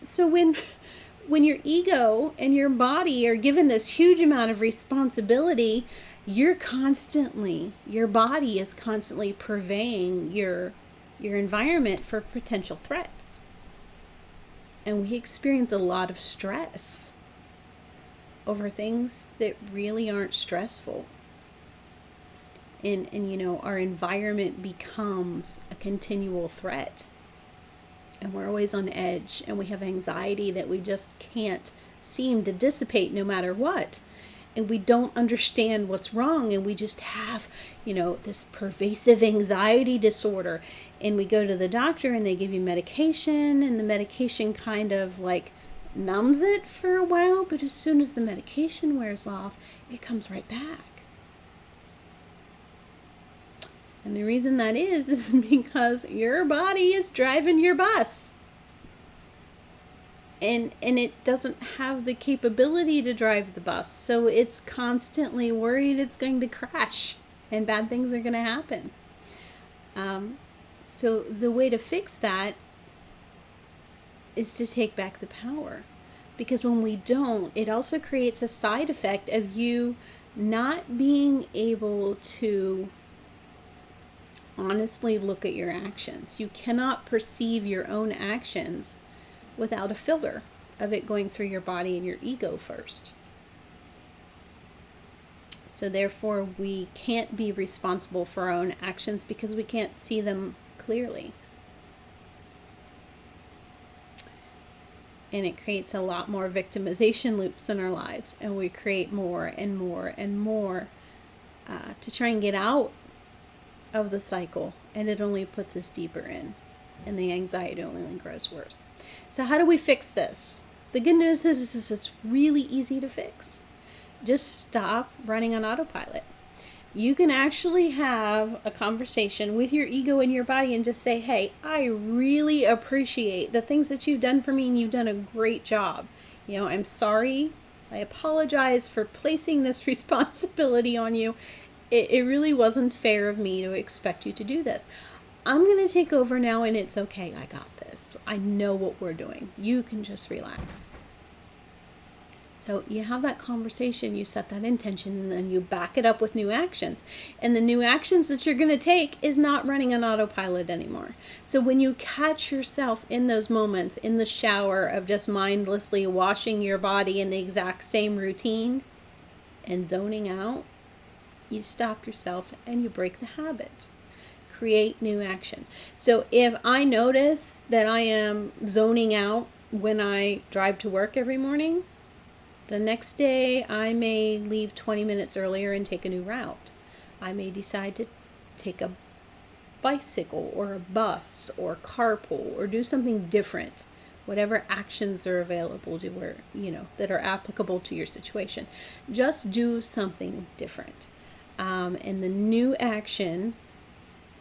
So when your ego and your body are given this huge amount of responsibility, your body is constantly purveying your environment for potential threats. And we experience a lot of stress over things that really aren't stressful. And our environment becomes a continual threat. And we're always on edge, and we have anxiety that we just can't seem to dissipate no matter what. And we don't understand what's wrong, and we just have, this pervasive anxiety disorder. And we go to the doctor and they give you medication, and the medication kind of like numbs it for a while, but as soon as the medication wears off, it comes right back. And the reason that is because your body is driving your bus. And it doesn't have the capability to drive the bus. So it's constantly worried it's going to crash and bad things are going to happen. So the way to fix that is to take back the power. Because when we don't, it also creates a side effect of you not being able to honestly look at your actions. You cannot perceive your own actions without a filter of it going through your body and your ego first. So therefore, we can't be responsible for our own actions because we can't see them clearly. And it creates a lot more victimization loops in our lives, and we create more and more and more to try and get out of the cycle, and it only puts us deeper in, and the anxiety only grows worse. So how do we fix this? The good news is it's really easy to fix. Just stop running on autopilot. You can actually have a conversation with your ego and your body and just say, hey, I really appreciate the things that you've done for me, and you've done a great job. I'm sorry. I apologize for placing this responsibility on you. It really wasn't fair of me to expect you to do this. I'm going to take over now, and it's okay. I got this. I know what we're doing. You can just relax. So you have that conversation, you set that intention, and then you back it up with new actions. And the new actions that you're going to take is not running on autopilot anymore. So when you catch yourself in those moments, in the shower of just mindlessly washing your body in the exact same routine and zoning out, you stop yourself and you break the habit. Create new action. So if I notice that I am zoning out when I drive to work every morning, the next day I may leave 20 minutes earlier and take a new route. I may decide to take a bicycle or a bus or carpool or do something different. Whatever actions are available to where, that are applicable to your situation. Just do something different. And the new action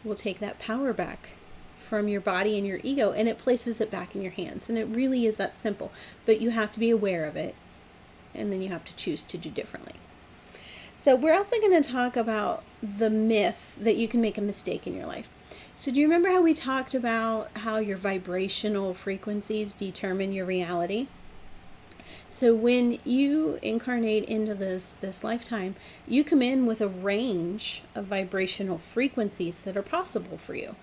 will take that power back from your body and your ego, and it places it back in your hands. And it really is that simple. But you have to be aware of it, and then you have to choose to do differently. So we're also going to talk about the myth that you can make a mistake in your life. So do you remember how we talked about how your vibrational frequencies determine your reality? So when you incarnate into this lifetime, you come in with a range of vibrational frequencies that are possible for you.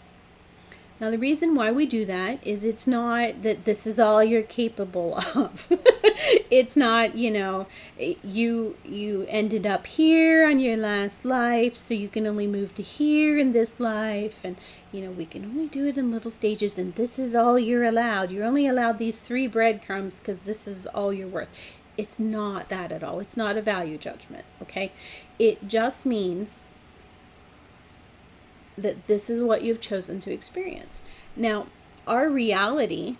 Now, the reason why we do that is it's not that this is all you're capable of. It's not, you ended up here on your last life, so you can only move to here in this life. And, we can only do it in little stages, and this is all you're allowed. You're only allowed these 3 breadcrumbs because this is all you're worth. It's not that at all. It's not a value judgment, okay? It just means that this is what you've chosen to experience. Now, our reality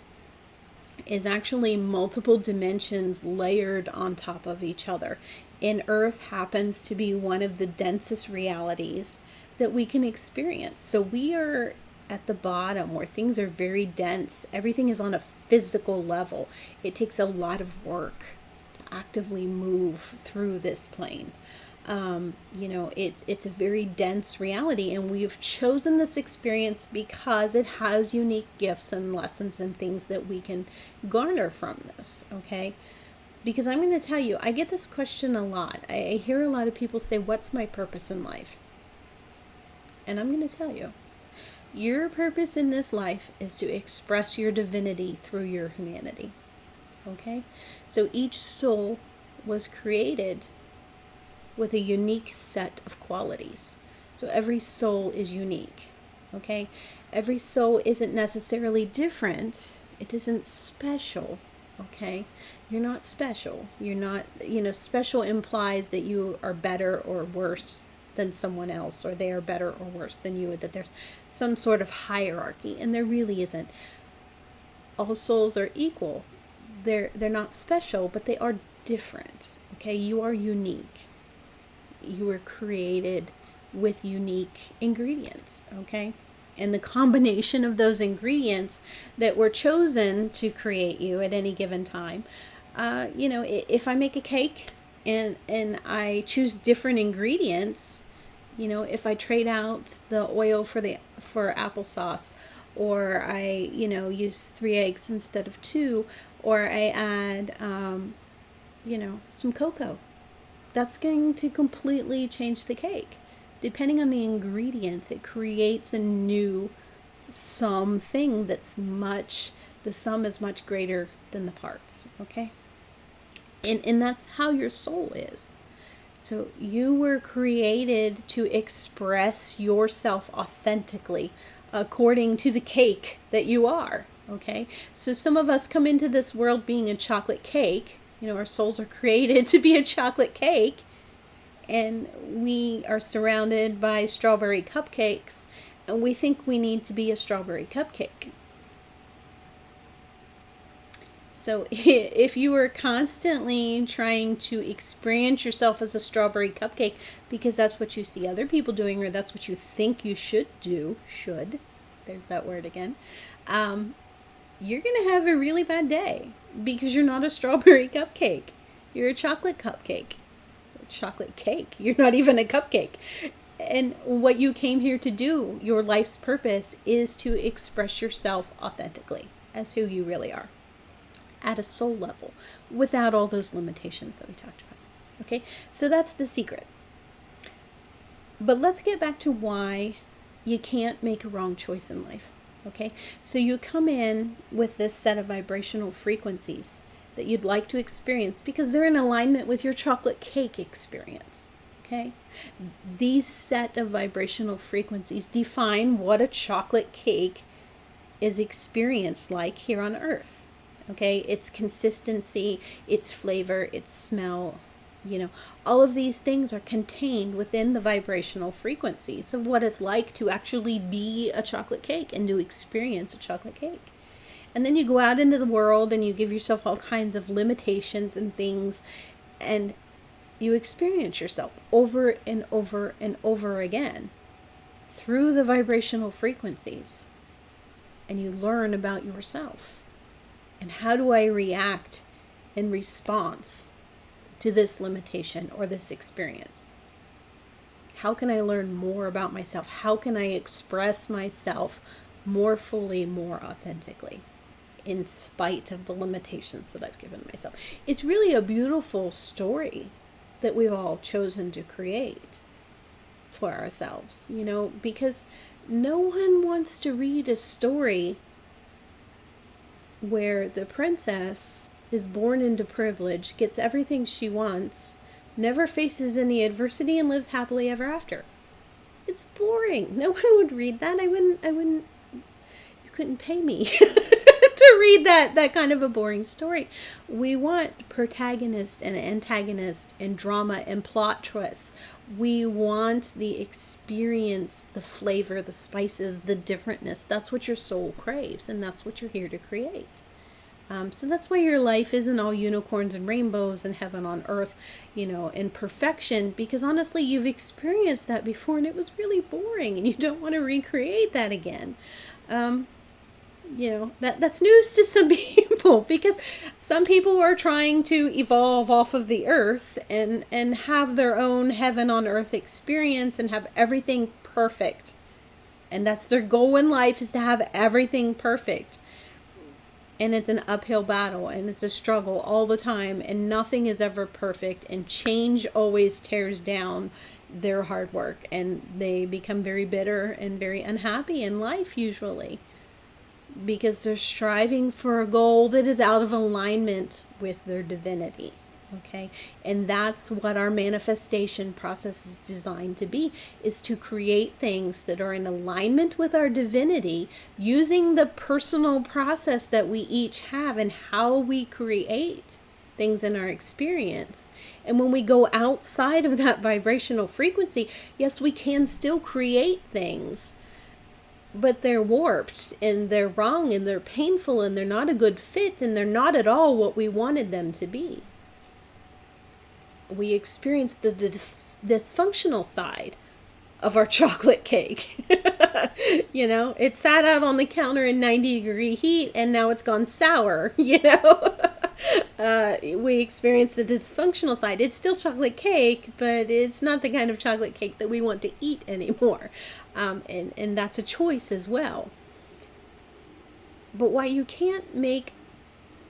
is actually multiple dimensions layered on top of each other. And Earth happens to be one of the densest realities that we can experience. So we are at the bottom where things are very dense. Everything is on a physical level. It takes a lot of work to actively move through this plane. It's a very dense reality, and we've chosen this experience because it has unique gifts and lessons and things that we can garner from this, okay? Because I'm going to tell you, I get this question a lot. I hear a lot of people say, what's my purpose in life? And I'm going to tell you, your purpose in this life is to express your divinity through your humanity, okay? So each soul was created with a unique set of qualities. So every soul is unique, okay? Every soul isn't necessarily different. It isn't special, okay? You're not special. You're not, special implies that you are better or worse than someone else, or they are better or worse than you, that there's some sort of hierarchy, and there really isn't. All souls are equal. They're not special, but they are different, okay? You are unique. You were created with unique ingredients, okay? And the combination of those ingredients that were chosen to create you at any given time, if I make a cake and I choose different ingredients, if I trade out the oil for applesauce, or I, use 3 eggs instead of 2, or I add, some cocoa, that's going to completely change the cake. Depending on the ingredients, it creates a new something the sum is much greater than the parts, okay? And that's how your soul is. So you were created to express yourself authentically according to the cake that you are, okay? So some of us come into this world being a chocolate cake. Our souls are created to be a chocolate cake, and we are surrounded by strawberry cupcakes, and we think we need to be a strawberry cupcake. So if you are constantly trying to experience yourself as a strawberry cupcake because that's what you see other people doing, or that's what you think you should do, there's that word again, you're going to have a really bad day, because you're not a strawberry cupcake. You're a chocolate cupcake. Chocolate cake. You're not even a cupcake. And what you came here to do, your life's purpose, is to express yourself authentically as who you really are, at a soul level, without all those limitations that we talked about. Okay? So that's the secret. But let's get back to why you can't make a wrong choice in life. Okay, so you come in with this set of vibrational frequencies that you'd like to experience because they're in alignment with your chocolate cake experience. Okay, these set of vibrational frequencies define what a chocolate cake is experienced like here on Earth. Okay, its consistency, its flavor, its smell, all of these things are contained within the vibrational frequencies of what it's like to actually be a chocolate cake and to experience a chocolate cake. And then you go out into the world and you give yourself all kinds of limitations and things, and you experience yourself over and over and over again through the vibrational frequencies. And you learn about yourself. And how do I react in response to this limitation or this experience? How can I learn more about myself? How can I express myself more fully, more authentically, in spite of the limitations that I've given myself? It's really a beautiful story that we've all chosen to create for ourselves, because no one wants to read a story where the princess is born into privilege, gets everything she wants, never faces any adversity, and lives happily ever after. It's boring. No one would read that. I wouldn't, you couldn't pay me to to read that kind of a boring story. We want protagonist and antagonist and drama and plot twists. We want the experience, the flavor, the spices, the differentness. That's what your soul craves, and that's what you're here to create. So that's why your life isn't all unicorns and rainbows and heaven on earth, and perfection, because honestly, you've experienced that before and it was really boring and you don't want to recreate that again. That's news to some people, because some people are trying to evolve off of the earth and have their own heaven on earth experience and have everything perfect. And that's their goal in life, is to have everything perfect. And it's an uphill battle, and it's a struggle all the time, and nothing is ever perfect, and change always tears down their hard work, and they become very bitter and very unhappy in life usually, because they're striving for a goal that is out of alignment with their divinity. Okay, and that's what our manifestation process is designed to be, is to create things that are in alignment with our divinity, using the personal process that we each have and how we create things in our experience. And when we go outside of that vibrational frequency, yes, we can still create things, but they're warped and they're wrong and they're painful and they're not a good fit and they're not at all what we wanted them to be. We experience the dysfunctional side of our chocolate cake. It sat out on the counter in 90-degree heat and now it's gone sour. We experience the dysfunctional side. It's still chocolate cake, but it's not the kind of chocolate cake that we want to eat anymore. And that's a choice as well. But why you can't make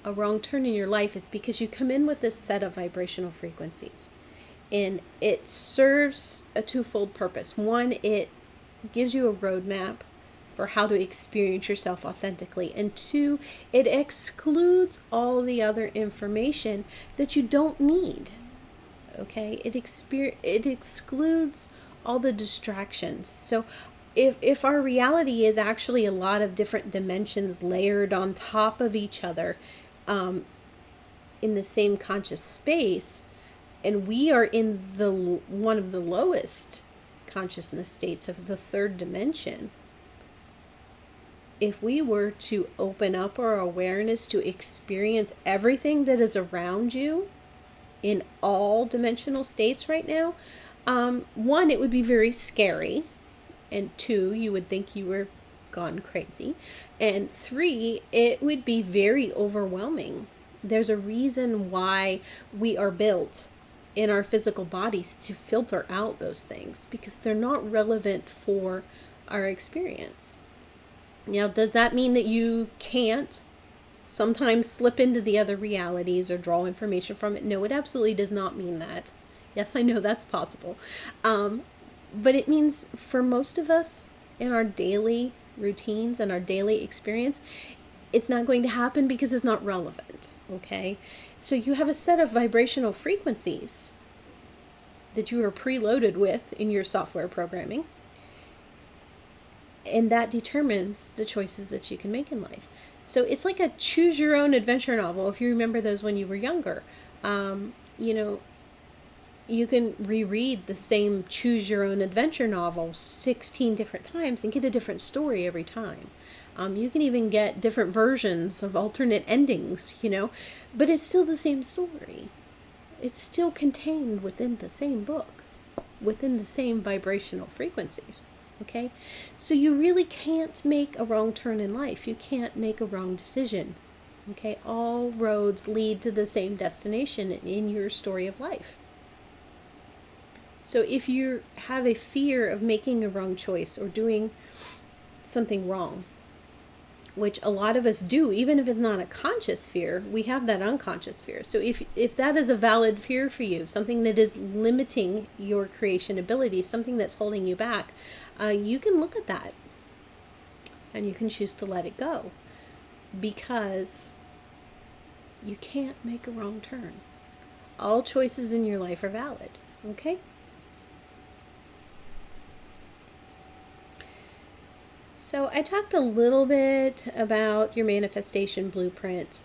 a wrong turn in your life is because you come in with this set of vibrational frequencies, and it serves a twofold purpose. One, it gives you a roadmap for how to experience yourself authentically, and two, it excludes all the other information that you don't need. Okay, it excludes all the distractions. So if our reality is actually a lot of different dimensions layered on top of each other, in the same conscious space, and we are in one of the lowest consciousness states of the third dimension, if we were to open up our awareness to experience everything that is around you in all dimensional states right now, one, it would be very scary, and two, you would think you were gone crazy, and three, it would be very overwhelming. There's a reason why we are built in our physical bodies to filter out those things, because they're not relevant for our experience. Now, does that mean that you can't sometimes slip into the other realities or draw information from it? No, it absolutely does not mean that. Yes, I know that's possible. But it means for most of us in our daily routines and our daily experience, it's not going to happen because it's not relevant. Okay? So you have a set of vibrational frequencies that you are preloaded with in your software programming, and that determines the choices that you can make in life. So it's like a choose your own adventure novel. If you remember those when you were younger, you can reread the same choose your own adventure novel 16 different times and get a different story every time. You can even get different versions of alternate endings, but it's still the same story. It's still contained within the same book, within the same vibrational frequencies. Okay? So you really can't make a wrong turn in life. You can't make a wrong decision. Okay? All roads lead to the same destination in your story of life. So if you have a fear of making a wrong choice or doing something wrong, which a lot of us do, even if it's not a conscious fear, we have that unconscious fear. So if that is a valid fear for you, something that is limiting your creation ability, something that's holding you back, you can look at that and you can choose to let it go, because you can't make a wrong turn. All choices in your life are valid. Okay? So I talked a little bit about your manifestation blueprint.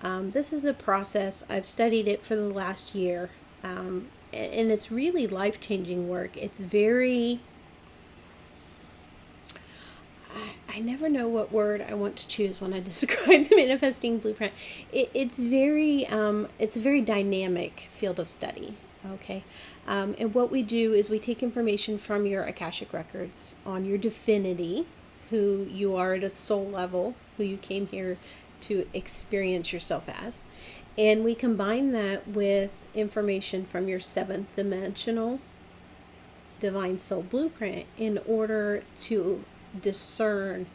This is a process. I've studied it for the last year, and it's really life-changing work. It's very, I never know what word I want to choose when I describe the manifesting blueprint. It's a very dynamic field of study. Okay. And what we do is we take information from your Akashic records on your divinity, who you are at a soul level, who you came here to experience yourself as. And we combine that with information from your seventh dimensional divine soul blueprint in order to discern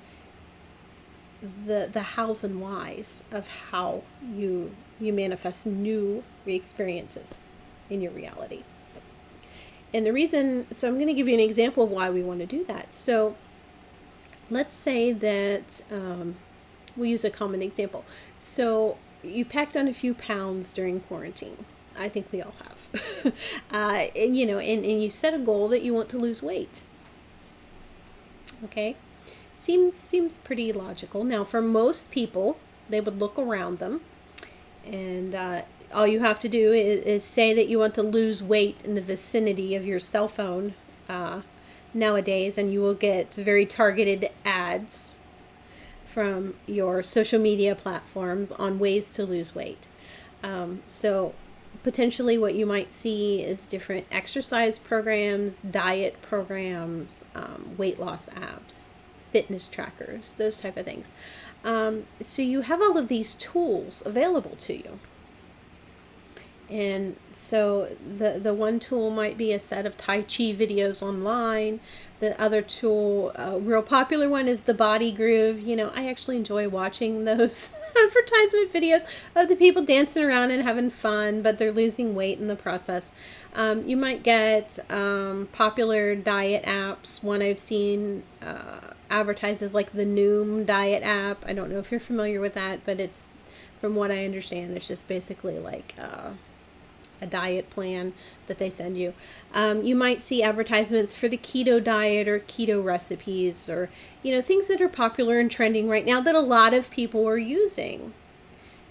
the hows and whys of how you manifest new experiences in your reality. And the reason, so I'm going to give you an example of why we want to do that. So let's say that we'll use a common example. So you packed on a few pounds during quarantine. I think we all have. And you set a goal that you want to lose weight. Okay? Seems pretty logical. Now, for most people, they would look around them, and all you have to do is say that you want to lose weight in the vicinity of your cell phone nowadays, and you will get very targeted ads from your social media platforms on ways to lose weight. So potentially what you might see is different exercise programs, diet programs, weight loss apps, fitness trackers, those type of things. So you have all of these tools available to you. And so the one tool might be a set of Tai Chi videos online. The other tool, a real popular one, is the Body Groove. I actually enjoy watching those advertisement videos of the people dancing around and having fun, but they're losing weight in the process. You might get popular diet apps. One I've seen advertises like the Noom diet app. I don't know if you're familiar with that, but it's, from what I understand, it's just basically like a diet plan that they send you. You might see advertisements for the keto diet or keto recipes, or things that are popular and trending right now that a lot of people are using.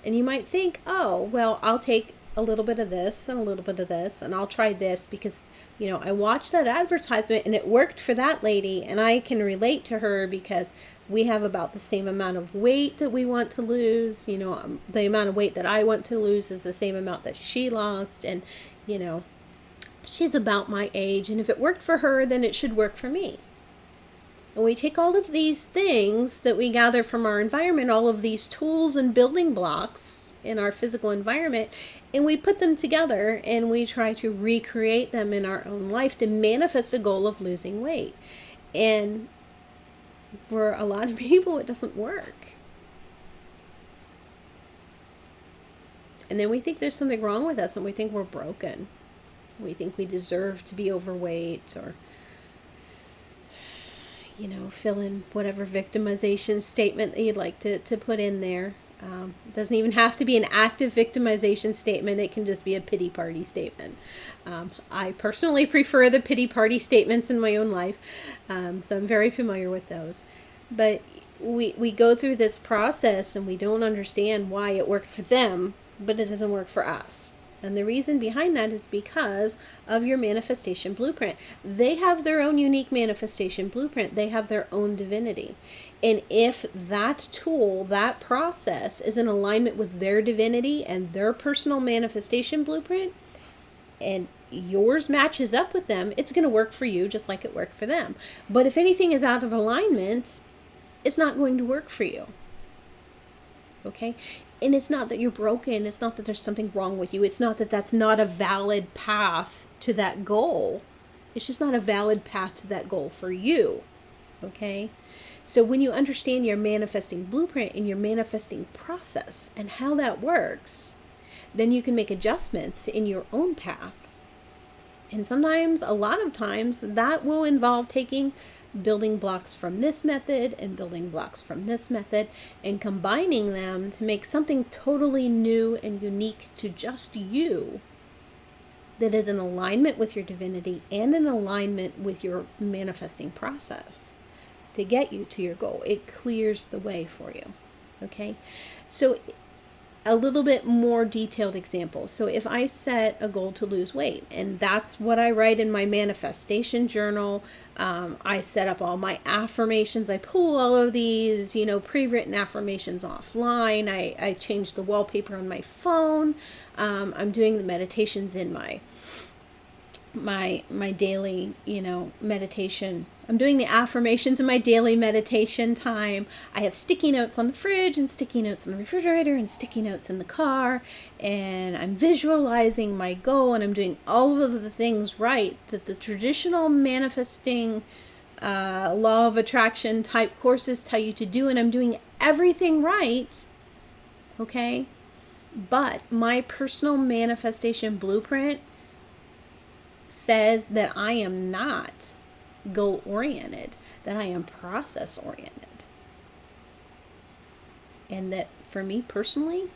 And you might think, oh, well, I'll take a little bit of this and a little bit of this, and I'll try this because I watched that advertisement and it worked for that lady, and I can relate to her because we have about the same amount of weight that we want to lose. The amount of weight that I want to lose is the same amount that she lost. And, she's about my age. And if it worked for her, then it should work for me. And we take all of these things that we gather from our environment, all of these tools and building blocks in our physical environment, and we put them together and we try to recreate them in our own life to manifest a goal of losing weight. And for a lot of people, it doesn't work. And then we think there's something wrong with us, and we think we're broken. We think we deserve to be overweight, or, fill in whatever victimization statement that you'd like to put in there. It doesn't even have to be an active victimization statement. It can just be a pity party statement. I personally prefer the pity party statements in my own life, so I'm very familiar with those. But we go through this process and we don't understand why it worked for them, but it doesn't work for us. And the reason behind that is because of your manifestation blueprint. They have their own unique manifestation blueprint. They have their own divinity. And if that tool, that process is in alignment with their divinity and their personal manifestation blueprint, and yours matches up with them, it's going to work for you just like it worked for them. But if anything is out of alignment, it's not going to work for you. Okay? And it's not that you're broken. It's not that there's something wrong with you. It's not that that's not a valid path to that goal. It's just not a valid path to that goal for you. Okay? So when you understand your manifesting blueprint and your manifesting process and how that works, then you can make adjustments in your own path. And sometimes, a lot of times, that will involve taking building blocks from this method and building blocks from this method and combining them to make something totally new and unique to just you, that is in alignment with your divinity and in alignment with your manifesting process. to get you to your goal. It clears the way for you. Okay? So a little bit more detailed example. So if I set a goal to lose weight, and that's what I write in my manifestation journal, I set up all my affirmations. I pull all of these, pre-written affirmations offline. I change the wallpaper on my phone. I'm doing the meditations in my daily, meditation. I'm doing the affirmations in my daily meditation time. I have sticky notes on the fridge and sticky notes on the refrigerator and sticky notes in the car. And I'm visualizing my goal, and I'm doing all of the things right that the traditional manifesting law of attraction type courses tell you to do. And I'm doing everything right. Okay? But my personal manifestation blueprint says that I am not goal-oriented, that I am process-oriented. And that for me personally,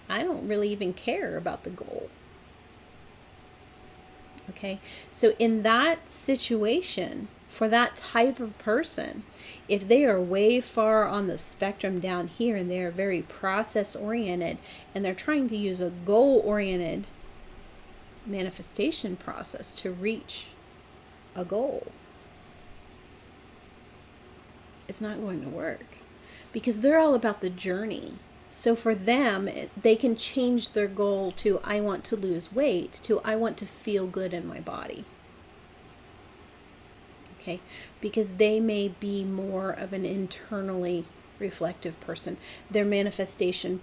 I don't really even care about the goal. Okay? So in that situation, for that type of person, if they are way far on the spectrum down here and they are very process-oriented and they're trying to use a goal-oriented manifestation process to reach a goal, it's not going to work because they're all about the journey. So for them, they can change their goal to I want to lose weight to I want to feel good in my body. Okay? Because they may be more of an internally reflective person. Their manifestation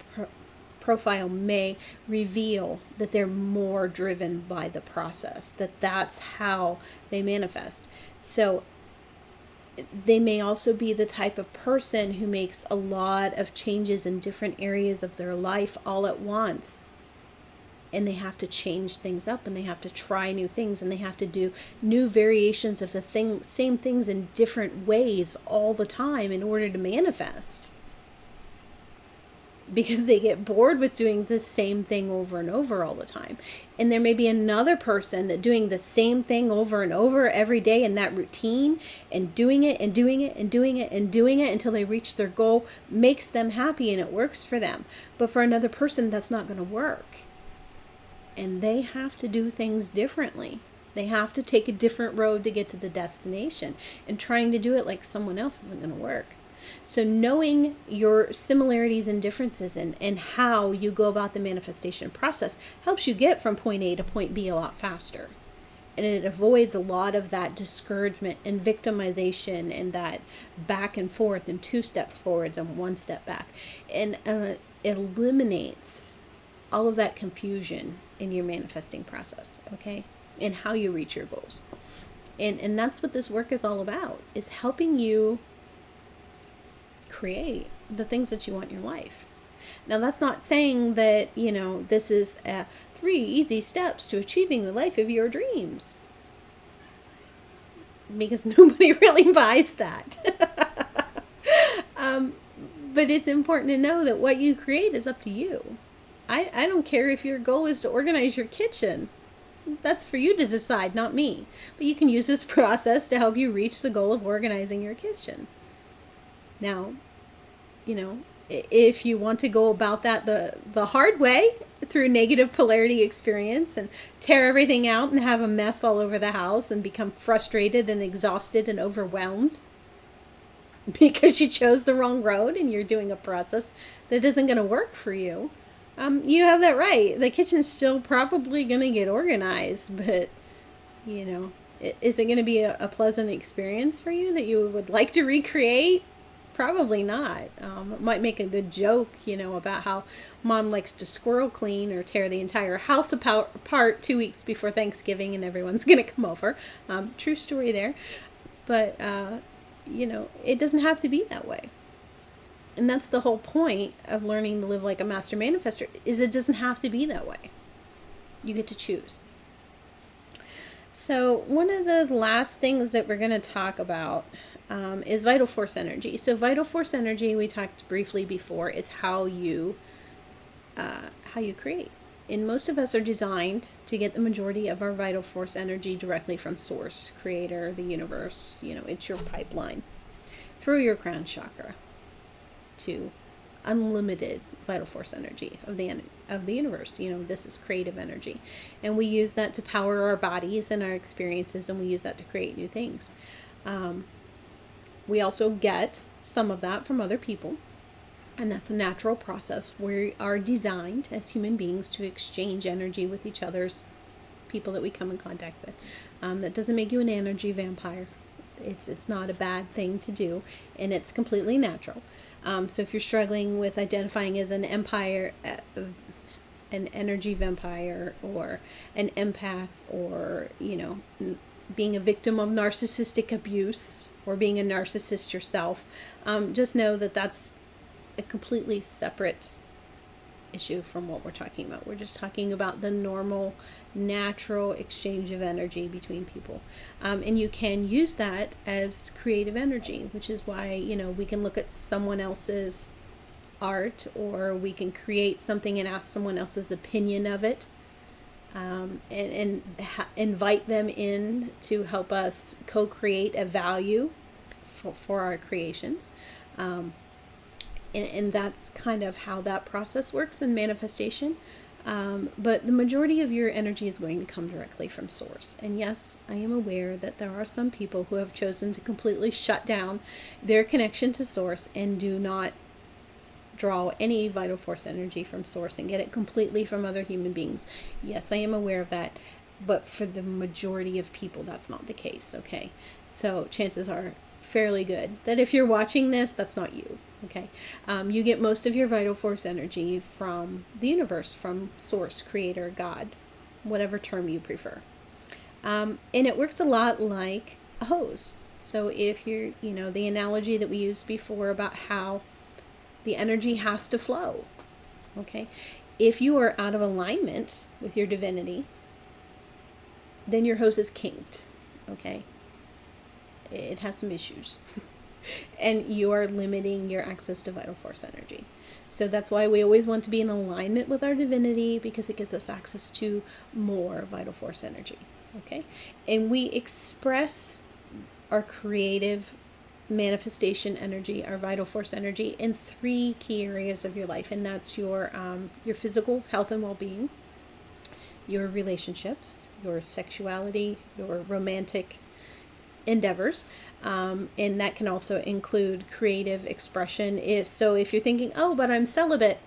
profile may reveal that they're more driven by the process, that's how they manifest. So they may also be the type of person who makes a lot of changes in different areas of their life all at once. And they have to change things up, and they have to try new things, and they have to do new variations of the same things in different ways all the time in order to manifest. Because they get bored with doing the same thing over and over all the time. And there may be another person that doing the same thing over and over every day in that routine and doing it and doing it and doing it and doing it until they reach their goal makes them happy and it works for them. But for another person, that's not going to work. And they have to do things differently. They have to take a different road to get to the destination. And trying to do it like someone else isn't going to work. So knowing your similarities and differences and how you go about the manifestation process helps you get from point A to point B a lot faster. And it avoids a lot of that discouragement and victimization and that back and forth and 2 steps forwards and 1 step back. And it eliminates all of that confusion in your manifesting process, okay? And how you reach your goals. And that's what this work is all about, is helping you create the things that you want in your life. Now, that's not saying that, this is 3 easy steps to achieving the life of your dreams. Because nobody really buys that. But it's important to know that what you create is up to you. I don't care if your goal is to organize your kitchen. That's for you to decide, not me. But you can use this process to help you reach the goal of organizing your kitchen. Now, if you want to go about that the hard way through negative polarity experience and tear everything out and have a mess all over the house and become frustrated and exhausted and overwhelmed because you chose the wrong road and you're doing a process that isn't going to work for you, you have that right. The kitchen's still probably going to get organized, but, is it going to be a pleasant experience for you that you would like to recreate? Probably not. It might make a good joke, about how mom likes to squirrel clean or tear the entire house apart 2 weeks before Thanksgiving and everyone's going to come over. True story there. But, it doesn't have to be that way. And that's the whole point of learning to live like a master manifestor, is it doesn't have to be that way. You get to choose. So one of the last things that we're going to talk about is vital force energy. So vital force energy, we talked briefly before, is how you create. And most of us are designed to get the majority of our vital force energy directly from source, creator, the universe. It's your pipeline through your crown chakra to unlimited vital force energy of the universe. This is creative energy, and we use that to power our bodies and our experiences, and we use that to create new things. We also get some of that from other people, and that's a natural process. We are designed as human beings to exchange energy with each other's people that we come in contact with. That doesn't make you an energy vampire. It's not a bad thing to do, and it's completely natural. So if you're struggling with identifying as an energy vampire, or an empath, or being a victim of narcissistic abuse, or being a narcissist yourself, just know that that's a completely separate issue from what we're talking about. We're just talking about the normal, natural exchange of energy between people. And you can use that as creative energy, which is why, we can look at someone else's art, or we can create something and ask someone else's opinion of it, and invite them in to help us co-create a value for our creations. And that's kind of how that process works in manifestation. But the majority of your energy is going to come directly from source. And yes, I am aware that there are some people who have chosen to completely shut down their connection to source and do not draw any vital force energy from source and get it completely from other human beings. Yes, I am aware of that. But for the majority of people, that's not the case, okay? So chances are fairly good that if you're watching this, that's not you, okay? You get most of your vital force energy from the universe, from source, creator, God, whatever term you prefer. And it works a lot like a hose. So if you're, the analogy that we used before about how the energy has to flow, okay? If you are out of alignment with your divinity, then your hose is kinked, okay? It has some issues. And you are limiting your access to vital force energy. So that's why we always want to be in alignment with our divinity, because it gives us access to more vital force energy, okay? And we express our creative manifestation energy, our vital force energy, in 3 key areas of your life, and that's your physical health and well-being, your relationships, your sexuality, your romantic endeavors, and that can also include creative expression. If you're thinking, oh, but I'm celibate,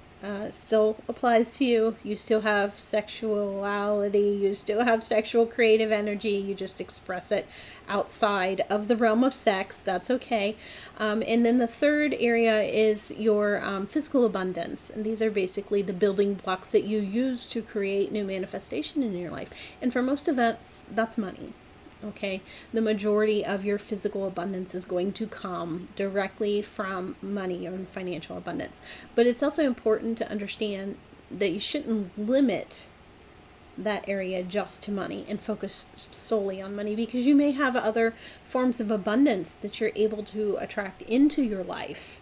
still applies to you. You still have sexuality, you still have sexual creative energy, you just express it outside of the realm of sex. That's okay. And then the third area is your physical abundance, and these are basically the building blocks that you use to create new manifestation in your life. And for most of us, that's money. Okay, the majority of your physical abundance is going to come directly from money or financial abundance. But it's also important to understand that you shouldn't limit that area just to money and focus solely on money, because you may have other forms of abundance that you're able to attract into your life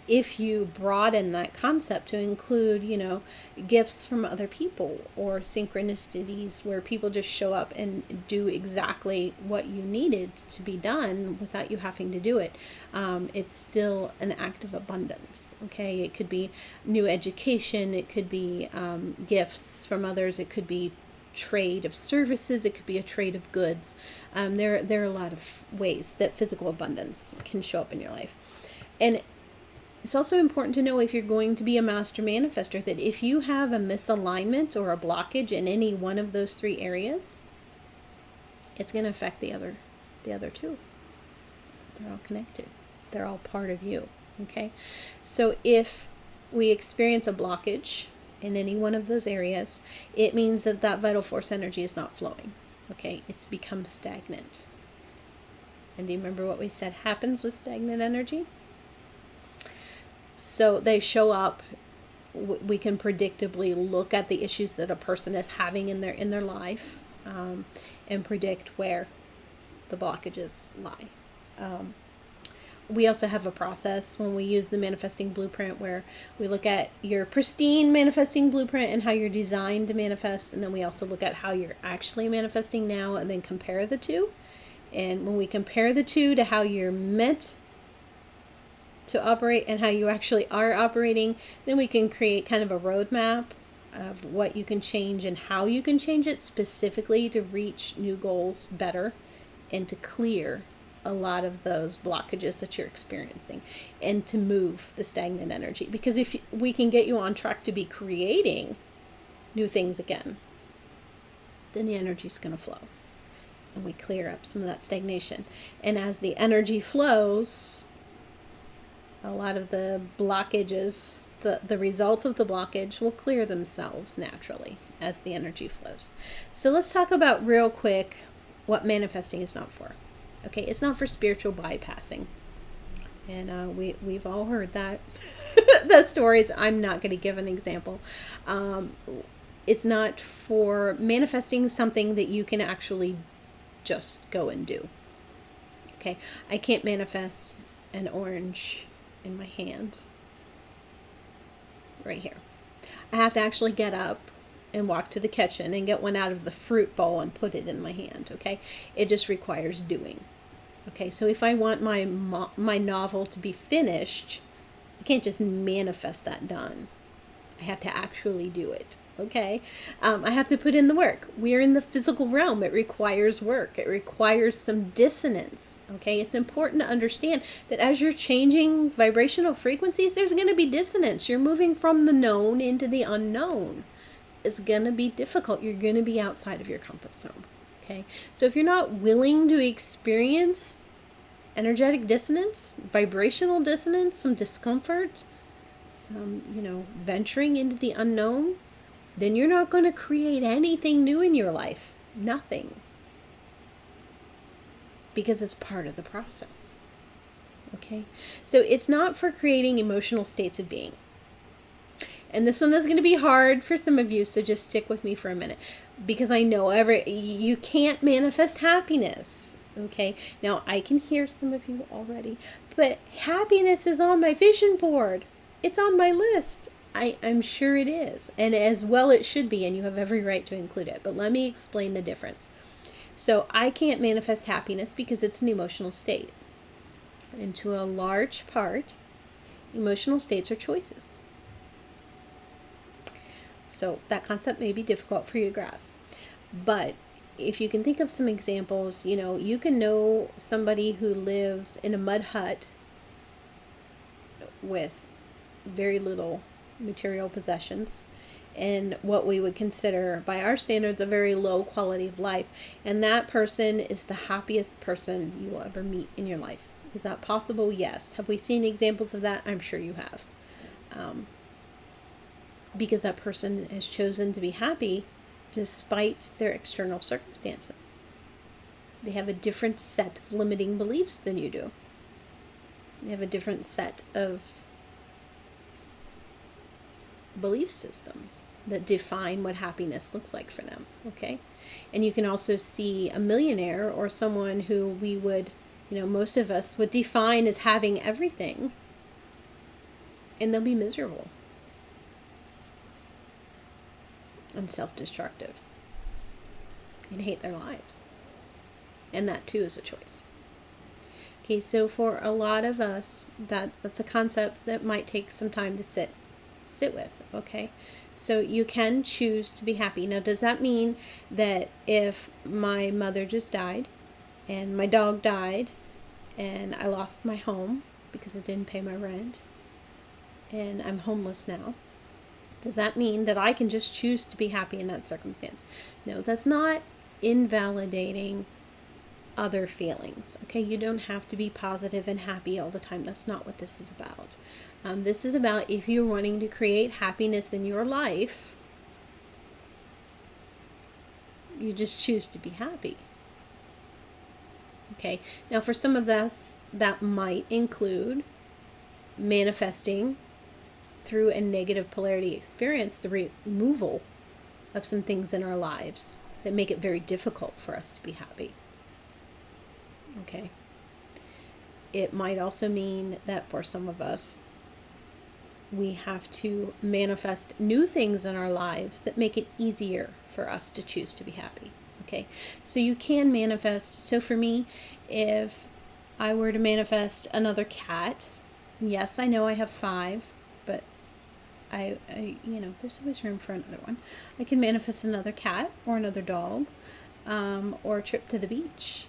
if you broaden that concept to include, gifts from other people, or synchronicities where people just show up and do exactly what you needed to be done without you having to do it. It's still an act of abundance, okay? It could be new education, it could be gifts from others, it could be trade of services, it could be a trade of goods. There are a lot of ways that physical abundance can show up in your life. And it's also important to know, if you're going to be a master manifestor, that if you have a misalignment or a blockage in any one of those 3 areas, it's going to affect the other 2. They're all connected. They're all part of you, okay? So if we experience a blockage in any one of those areas, it means that vital force energy is not flowing, okay? It's become stagnant. And do you remember what we said happens with stagnant energy? So they show up, we can predictably look at the issues that a person is having in their life, and predict where the blockages lie. we also have a process when we use the manifesting blueprint where we look at your pristine manifesting blueprint and how you're designed to manifest. And then we also look at how you're actually manifesting now and then compare the two. And when we compare the two to how you're meant to operate and how you actually are operating, then we can create kind of a roadmap of what you can change and how you can change it specifically to reach new goals better and to clear a lot of those blockages that you're experiencing and to move the stagnant energy. Because if we can get you on track to be creating new things again, then the energy's going to flow and we clear up some of that stagnation. And as the energy flows, a lot of the blockages, the results of the blockage will clear themselves naturally as the energy flows. So let's talk about real quick what manifesting is not for. Okay, it's not for spiritual bypassing. And we've all heard that. The stories, I'm not going to give an example. It's not for manifesting something that you can actually just go and do. Okay, I can't manifest an orange in my hand right here. I have to actually get up and walk to the kitchen and get one out of the fruit bowl and put it in my hand. Okay, it just requires doing. Okay, so if I want my novel to be finished, I can't just manifest that done. I have to actually do it. Okay, I have to put in the work. We're in the physical realm. It requires work. It requires some dissonance. Okay, it's important to understand that as you're changing vibrational frequencies, there's going to be dissonance. You're moving from the known into the unknown. It's going to be difficult. You're going to be outside of your comfort zone. Okay, so if you're not willing to experience energetic dissonance, vibrational dissonance, some discomfort, some, venturing into the unknown, then you're not going to create anything new in your life. Nothing. Because it's part of the process. Okay? So it's not for creating emotional states of being. And this one is going to be hard for some of you, so just stick with me for a minute. Because I know you can't manifest happiness. Okay? Now, I can hear some of you already. But happiness is on my vision board. It's on my list. I'm sure it is. And as well it should be, and you have every right to include it. But let me explain the difference. So I can't manifest happiness because it's an emotional state. And to a large part, emotional states are choices. So that concept may be difficult for you to grasp. But if you can think of some examples, you can know somebody who lives in a mud hut with very little material possessions and what we would consider by our standards a very low quality of life, and that person is the happiest person you will ever meet in your life. Is that possible? Yes. Have we seen examples of that? I'm sure you have. Because that person has chosen to be happy despite their external circumstances. They have a different set of limiting beliefs than you do. They have a different set of belief systems that define what happiness looks like for them. Okay? And you can also see a millionaire or someone who we would, most of us would define as having everything, and they'll be miserable and self-destructive and hate their lives. And that too is a choice. Okay, so for a lot of us, that's a concept that might take some time to sit with. Okay, so you can choose to be happy. Now, does that mean that if my mother just died and my dog died and I lost my home because I didn't pay my rent and I'm homeless now, does that mean that I can just choose to be happy in that circumstance? No, that's not invalidating other feelings. Okay, you don't have to be positive and happy all the time. That's not what this is about. This is about if you're wanting to create happiness in your life, you just choose to be happy. Okay, now for some of us, that might include manifesting through a negative polarity experience the removal of some things in our lives that make it very difficult for us to be happy. Okay. It might also mean that for some of us, we have to manifest new things in our lives that make it easier for us to choose to be happy. Okay, so you can manifest. So for me, if I were to manifest another cat, yes, I know I have 5, but I there's always room for another one. I can manifest another cat or another dog, or a trip to the beach.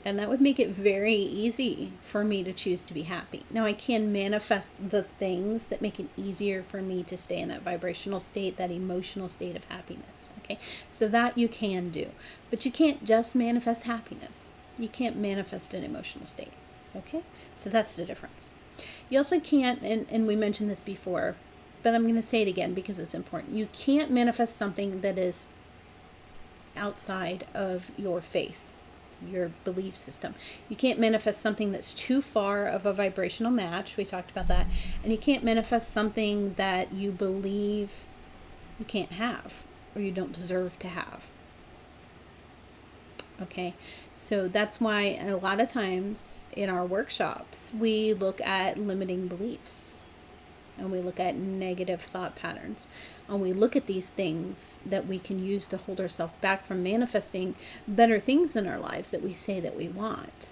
And that would make it very easy for me to choose to be happy. Now, I can manifest the things that make it easier for me to stay in that vibrational state, that emotional state of happiness. Okay, so that you can do. But you can't just manifest happiness. You can't manifest an emotional state. Okay, so that's the difference. You also can't, and we mentioned this before, but I'm going to say it again because it's important. You can't manifest something that is outside of your faith, your belief system. You can't manifest something that's too far of a vibrational match. We talked about that. And you can't manifest something that you believe you can't have or you don't deserve to have. Okay, so that's why a lot of times in our workshops, we look at limiting beliefs and we look at negative thought patterns. And we look at these things that we can use to hold ourselves back from manifesting better things in our lives that we say that we want.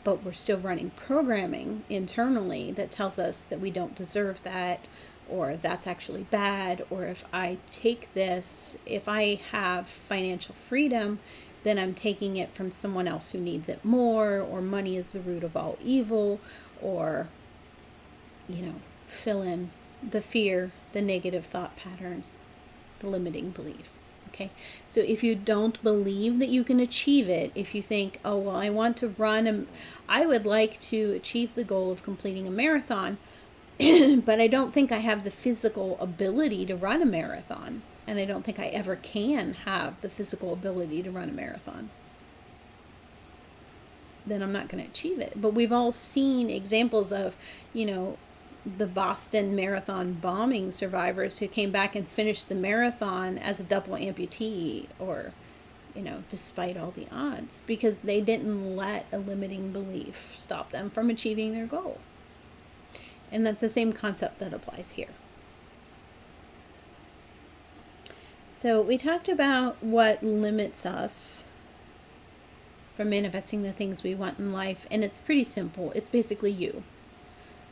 But we're still running programming internally that tells us that we don't deserve that, or that's actually bad, or if I take this, if I have financial freedom, then I'm taking it from someone else who needs it more, or money is the root of all evil, or, fill in the fear, the negative thought pattern, the limiting belief. Okay, so if you don't believe that you can achieve it, if you think, oh, well, I want to run, I would like to achieve the goal of completing a marathon, but I don't think I have the physical ability to run a marathon, and I don't think I ever can have the physical ability to run a marathon, then I'm not going to achieve it. But we've all seen examples of, the Boston Marathon bombing survivors who came back and finished the marathon as a double amputee, or, despite all the odds, because they didn't let a limiting belief stop them from achieving their goal. And that's the same concept that applies here. So we talked about what limits us from manifesting the things we want in life, and it's pretty simple. It's basically you.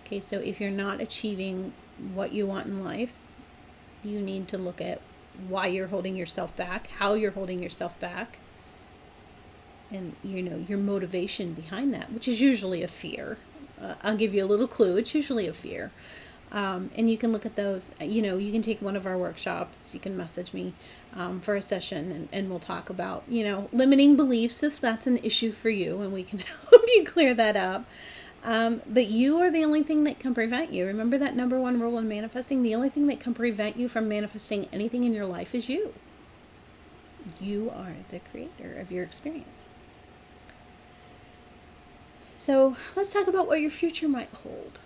Okay, so if you're not achieving what you want in life, you need to look at why you're holding yourself back, how you're holding yourself back, and your motivation behind that, which is usually a fear. I'll give you a little clue. It's usually a fear. And you can look at those. You can take one of our workshops. You can message me for a session, and we'll talk about, limiting beliefs if that's an issue for you, and we can help you clear that up. But you are the only thing that can prevent you. Remember that number one rule in manifesting? The only thing that can prevent you from manifesting anything in your life is you. You are the creator of your experience. So let's talk about what your future might hold.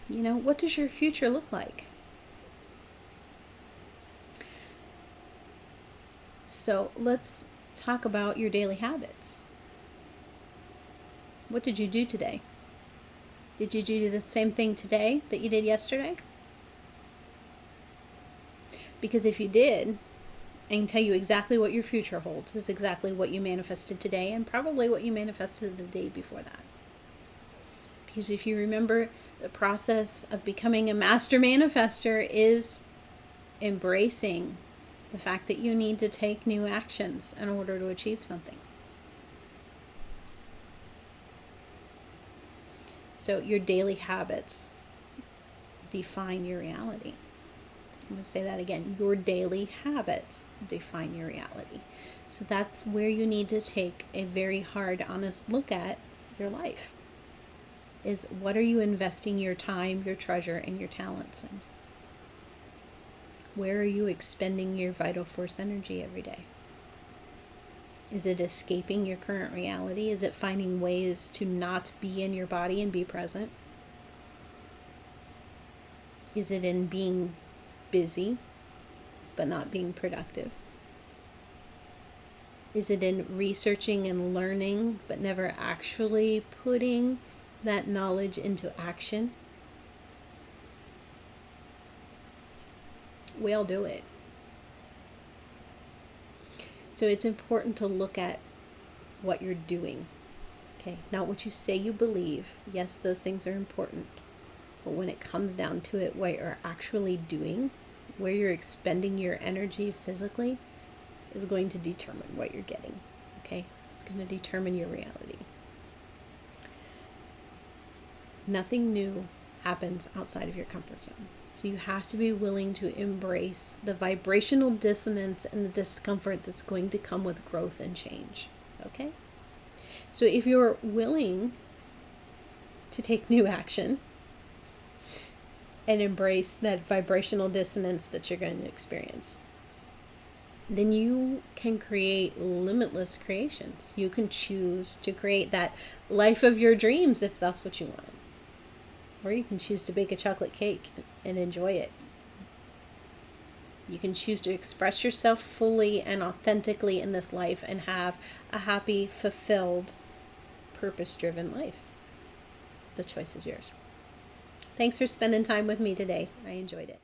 What does your future look like? So let's talk about your daily habits. What did you do today? Did you do the same thing today that you did yesterday? Because if you did, I can tell you exactly what your future holds. Is exactly what you manifested today, and probably what you manifested the day before that. Because if you remember, the process of becoming a master manifestor is embracing the fact that you need to take new actions in order to achieve something. So your daily habits define your reality. I'm going to say that again. Your daily habits define your reality. So that's where you need to take a very hard, honest look at your life. Is what are you investing your time, your treasure, and your talents in? Where are you expending your vital force energy every day? Is it escaping your current reality? Is it finding ways to not be in your body and be present? Is it in being busy but not being productive? Is it in researching and learning, but never actually putting that knowledge into action? We all do it. So it's important to look at what you're doing. Okay, not what you say you believe. Yes, those things are important. But when it comes down to it, what you're actually doing, where you're expending your energy physically, is going to determine what you're getting. Okay, it's going to determine your reality. Nothing new happens outside of your comfort zone. So you have to be willing to embrace the vibrational dissonance and the discomfort that's going to come with growth and change. Okay? So if you're willing to take new action and embrace that vibrational dissonance that you're going to experience, then you can create limitless creations. You can choose to create that life of your dreams if that's what you want. Or you can choose to bake a chocolate cake and enjoy it. You can choose to express yourself fully and authentically in this life and have a happy, fulfilled, purpose-driven life. The choice is yours. Thanks for spending time with me today. I enjoyed it.